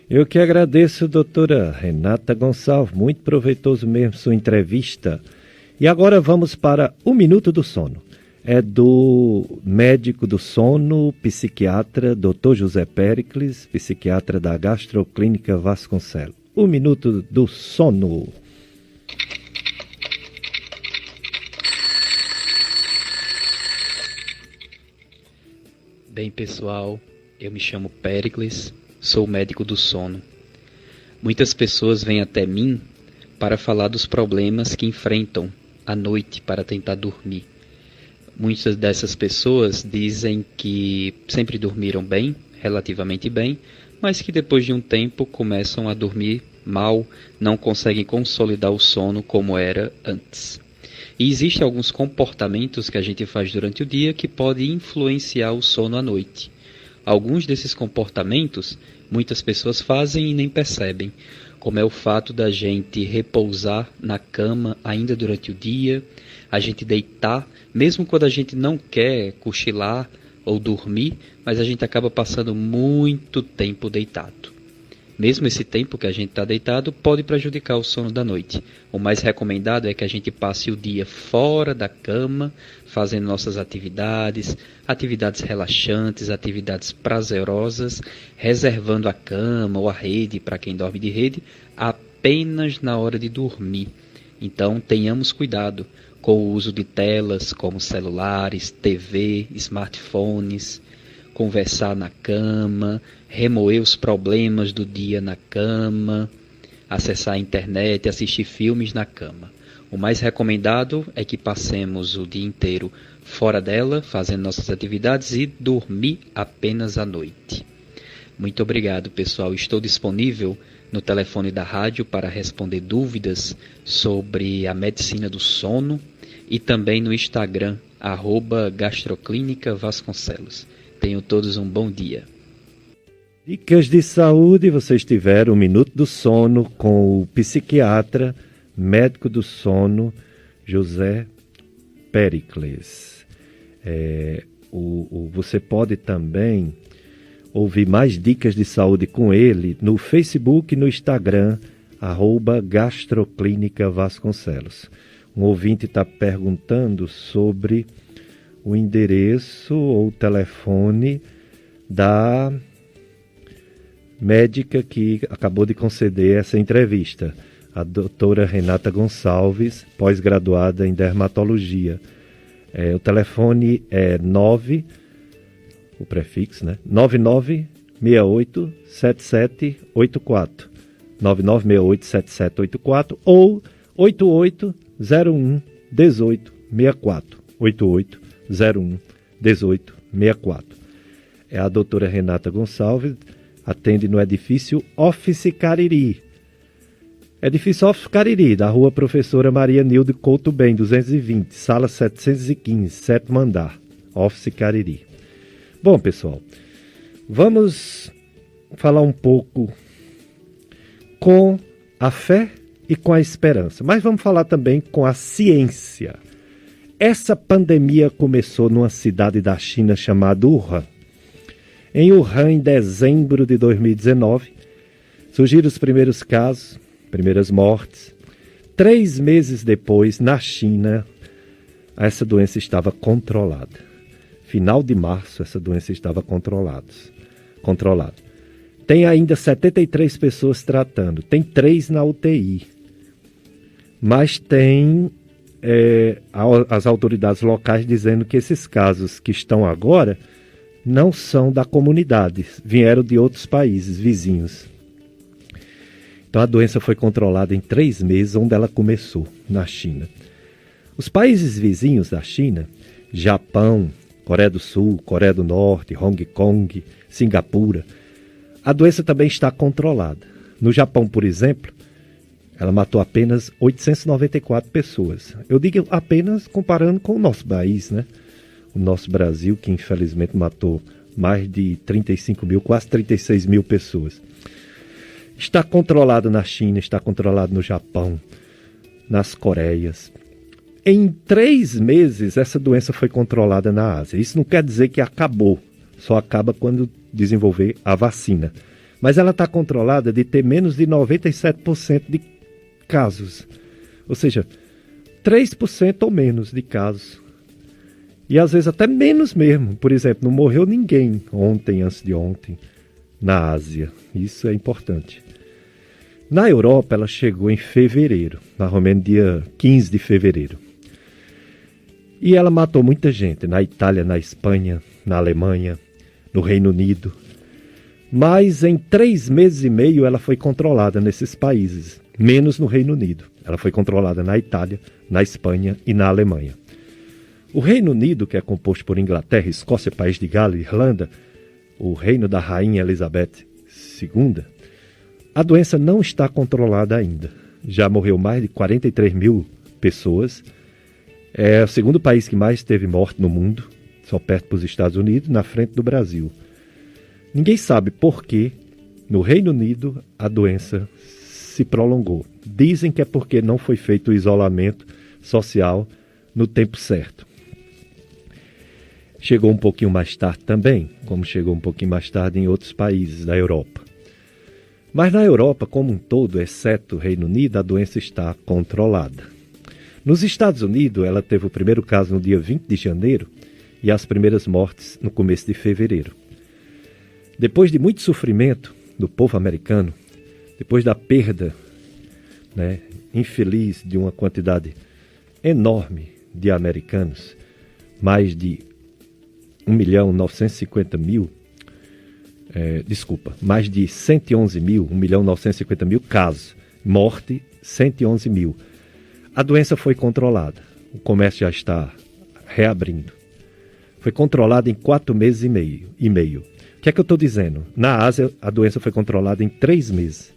Eu que agradeço, doutora Renata Gonçalves, muito proveitoso mesmo sua entrevista. E agora vamos para o Minuto do Sono. É do médico do sono, psiquiatra, Dr. José Péricles, psiquiatra da Gastroclínica Vasconcelos. O Minuto do Sono. Bem, pessoal, eu me chamo Péricles, sou médico do sono. Muitas pessoas vêm até mim para falar dos problemas que enfrentam à noite para tentar dormir. Muitas dessas pessoas dizem que sempre dormiram bem, relativamente bem, mas que depois de um tempo começam a dormir mal, não conseguem consolidar o sono como era antes. E existem alguns comportamentos que a gente faz durante o dia que podem influenciar o sono à noite. Alguns desses comportamentos muitas pessoas fazem e nem percebem, como é o fato da gente repousar na cama ainda durante o dia, a gente deitar, mesmo quando a gente não quer cochilar ou dormir, mas a gente acaba passando muito tempo deitado. Mesmo esse tempo que a gente está deitado pode prejudicar o sono da noite. O mais recomendado é que a gente passe o dia fora da cama, fazendo nossas atividades relaxantes, atividades prazerosas, reservando a cama ou a rede, para quem dorme de rede, apenas na hora de dormir. Então tenhamos cuidado com o uso de telas como celulares, TV, smartphones, conversar na cama, remoer os problemas do dia na cama, acessar a internet, assistir filmes na cama. O mais recomendado é que passemos o dia inteiro fora dela, fazendo nossas atividades e dormir apenas à noite. Muito obrigado, pessoal. Estou disponível no telefone da rádio para responder dúvidas sobre a medicina do sono e também no Instagram, @Gastroclínica Vasconcelos. Tenham todos um bom dia. Dicas de saúde, vocês tiveram o Minuto do Sono com o psiquiatra, médico do sono, José Péricles. Você pode também ouvir mais dicas de saúde com ele no Facebook e no Instagram, @Gastroclínica Vasconcelos. Um ouvinte está perguntando sobre o endereço ou o telefone da médica que acabou de conceder essa entrevista, a doutora Renata Gonçalves, pós-graduada em dermatologia. O telefone é 9968-7784, 9968-7784 ou 8801-1864, 8801-1864. É a doutora Renata Gonçalves, atende no edifício Office Cariri. Edifício Office Cariri, da rua Professora Maria Nilde Couto Bem, 220, sala 715, sétimo andar, Office Cariri. Bom, pessoal, vamos falar um pouco com a fé e com a esperança, mas vamos falar também com a ciência. Essa pandemia começou numa cidade da China chamada Wuhan. Em Wuhan, em dezembro de 2019, surgiram os primeiros casos, primeiras mortes. 3 meses depois, na China, essa doença estava controlada. Final de março, essa doença estava controlada. Tem ainda 73 pessoas tratando, tem 3 na UTI. Mas tem as autoridades locais dizendo que esses casos que estão agora não são da comunidade, vieram de outros países vizinhos. Então a doença foi controlada em 3 meses, onde ela começou, na China. Os países vizinhos da China, Japão, Coreia do Sul, Coreia do Norte, Hong Kong, Singapura, a doença também está controlada. No Japão, por exemplo, ela matou apenas 894 pessoas. Eu digo apenas comparando com o nosso país, né? O nosso Brasil, que infelizmente matou mais de 35 mil, quase 36 mil pessoas. Está controlado na China, está controlado no Japão, nas Coreias. Em 3 meses, essa doença foi controlada na Ásia. Isso não quer dizer que acabou, só acaba quando desenvolver a vacina. Mas ela está controlada de ter menos de 97% de casos. Ou seja, 3% ou menos de casos. E às vezes até menos mesmo. Por exemplo, não morreu ninguém ontem, antes de ontem, na Ásia. Isso é importante. Na Europa, ela chegou em fevereiro, mais ou menos dia 15 de fevereiro. E ela matou muita gente, na Itália, na Espanha, na Alemanha, no Reino Unido. Mas em 3 meses e meio ela foi controlada nesses países, menos no Reino Unido. Ela foi controlada na Itália, na Espanha e na Alemanha. O Reino Unido, que é composto por Inglaterra, Escócia, País de Gales e Irlanda, o reino da Rainha Elizabeth II, a doença não está controlada ainda. Já morreu mais de 43 mil pessoas. É o segundo país que mais teve morte no mundo, só perto dos Estados Unidos, na frente do Brasil. Ninguém sabe por que, no Reino Unido, a doença se prolongou. Dizem que é porque não foi feito o isolamento social no tempo certo. Chegou um pouquinho mais tarde também, como chegou um pouquinho mais tarde em outros países da Europa. Mas na Europa, como um todo, exceto o Reino Unido, a doença está controlada. Nos Estados Unidos, ela teve o primeiro caso no dia 20 de janeiro e as primeiras mortes no começo de fevereiro. Depois de muito sofrimento do povo americano, depois da perda, infeliz de uma quantidade enorme de americanos, mais de 1.950.000, mais de 111.000, 1.950.000 casos Morte, 111 mil. A doença foi controlada. O comércio já está reabrindo. Foi controlada em 4 meses e meio. O que é que eu estou dizendo? Na Ásia, a doença foi controlada em 3 meses.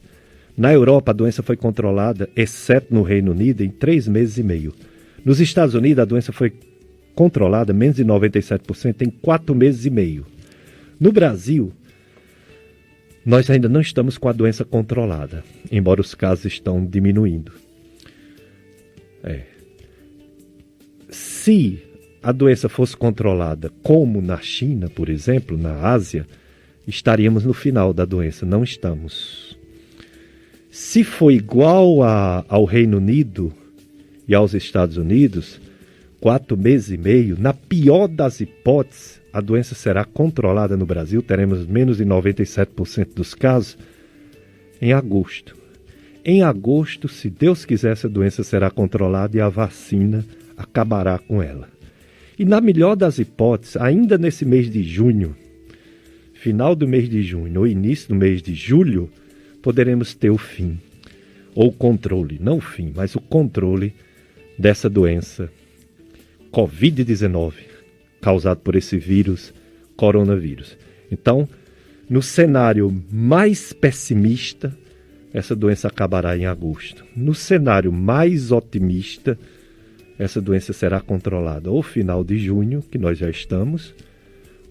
Na Europa, a doença foi controlada, exceto no Reino Unido, em 3 meses e meio. Nos Estados Unidos, a doença foi controlada, menos de 97%, em 4 meses e meio. No Brasil, nós ainda não estamos com a doença controlada, embora os casos estão diminuindo. Se a doença fosse controlada como na China, por exemplo, na Ásia, estaríamos no final da doença. Não estamos. Se for igual ao Reino Unido e aos Estados Unidos, 4 meses e meio, na pior das hipóteses, a doença será controlada no Brasil, teremos menos de 97% dos casos em agosto. Em agosto, se Deus quiser, essa doença será controlada e a vacina acabará com ela. E na melhor das hipóteses, ainda nesse mês de junho, final do mês de junho ou início do mês de julho, poderemos ter o fim, ou o controle, não o fim, mas o controle dessa doença Covid-19, causado por esse vírus, coronavírus. Então, no cenário mais pessimista, essa doença acabará em agosto. No cenário mais otimista, essa doença será controlada ou final de junho, que nós já estamos,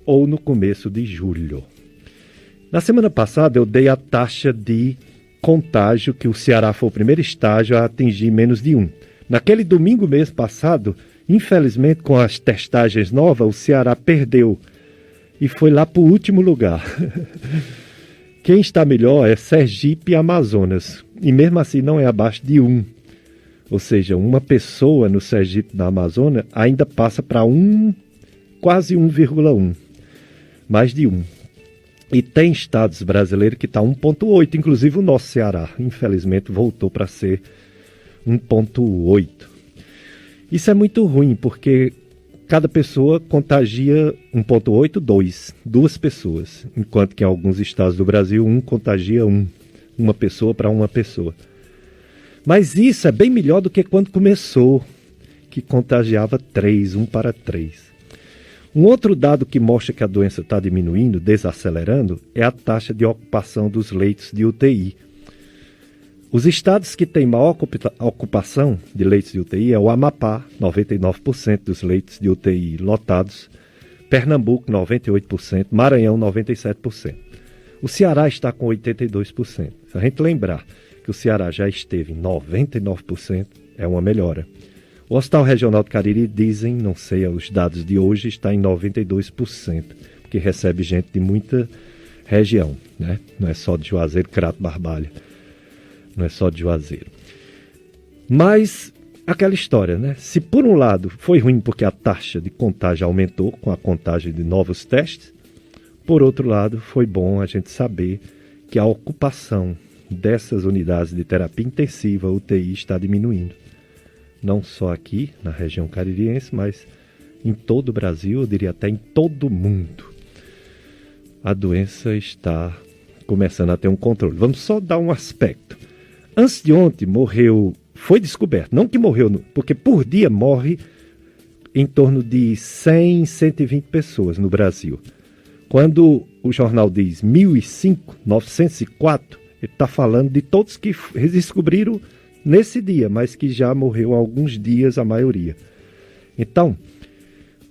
ou no começo de julho. Na semana passada eu dei a taxa de contágio, que o Ceará foi o primeiro estágio a atingir menos de 1. Naquele domingo mês passado, infelizmente com as testagens novas, o Ceará perdeu e foi lá para o último lugar. Quem está melhor é Sergipe e Amazonas, e mesmo assim não é abaixo de 1. Ou seja, uma pessoa no Sergipe, na Amazônia, ainda passa para quase 1,1. Mais de 1. E tem estados brasileiros que está 1,8, inclusive o nosso Ceará. Infelizmente voltou para ser 1,8. Isso é muito ruim, porque cada pessoa contagia 1,8, 2 pessoas. Enquanto que em alguns estados do Brasil, contagia 1. Uma pessoa para uma pessoa. Mas isso é bem melhor do que quando começou, que contagiava 3, 1 para 3. Um outro dado que mostra que a doença está diminuindo, desacelerando, é a taxa de ocupação dos leitos de UTI. Os estados que têm maior ocupação de leitos de UTI é o Amapá, 99% dos leitos de UTI lotados, Pernambuco, 98%, Maranhão, 97%. O Ceará está com 82%. Se a gente lembrar que o Ceará já esteve em 99%, é uma melhora. O Hospital Regional do Cariri, dizem, não sei os dados de hoje, está em 92%, porque recebe gente de muita região, né? Não é só de Juazeiro, Crato, Barbalha. Não é só de Juazeiro. Mas, aquela história, né? Se por um lado foi ruim porque a taxa de contágio aumentou com a contagem de novos testes, por outro lado foi bom a gente saber que a ocupação dessas unidades de terapia intensiva, UTI, está diminuindo. Não só aqui, na região caririense, mas em todo o Brasil, eu diria até em todo o mundo. A doença está começando a ter um controle. Vamos só dar um aspecto. Antes de ontem foi descoberto, não que morreu, porque por dia morre em torno de 100, 120 pessoas no Brasil. Quando o jornal diz 1005, 904, ele está falando de todos que descobriram nesse dia, mas que já morreu há alguns dias a maioria. Então,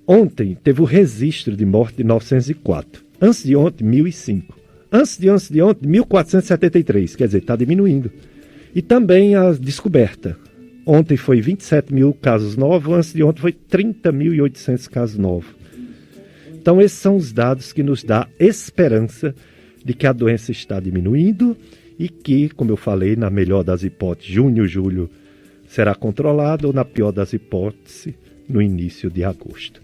ontem teve o registro de morte de 904. Antes de ontem, 1005. Antes de ontem, 1473. Quer dizer, está diminuindo. E também a descoberta. Ontem foi 27 mil casos novos, antes de ontem foi 30.800 casos novos. Então, esses são os dados que nos dão esperança de que a doença está diminuindo e que, como eu falei, na melhor das hipóteses, junho, julho, será controlado, ou na pior das hipóteses, no início de agosto.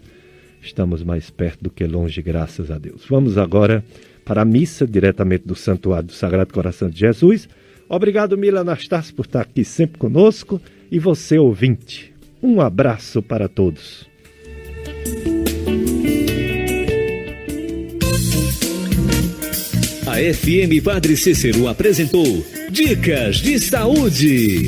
Estamos mais perto do que longe, graças a Deus. Vamos agora para a missa, diretamente do Santuário do Sagrado Coração de Jesus. Obrigado, Mila Anastácio, por estar aqui sempre conosco. E você, ouvinte, um abraço para todos. A FM Padre Cícero apresentou Dicas de saúde.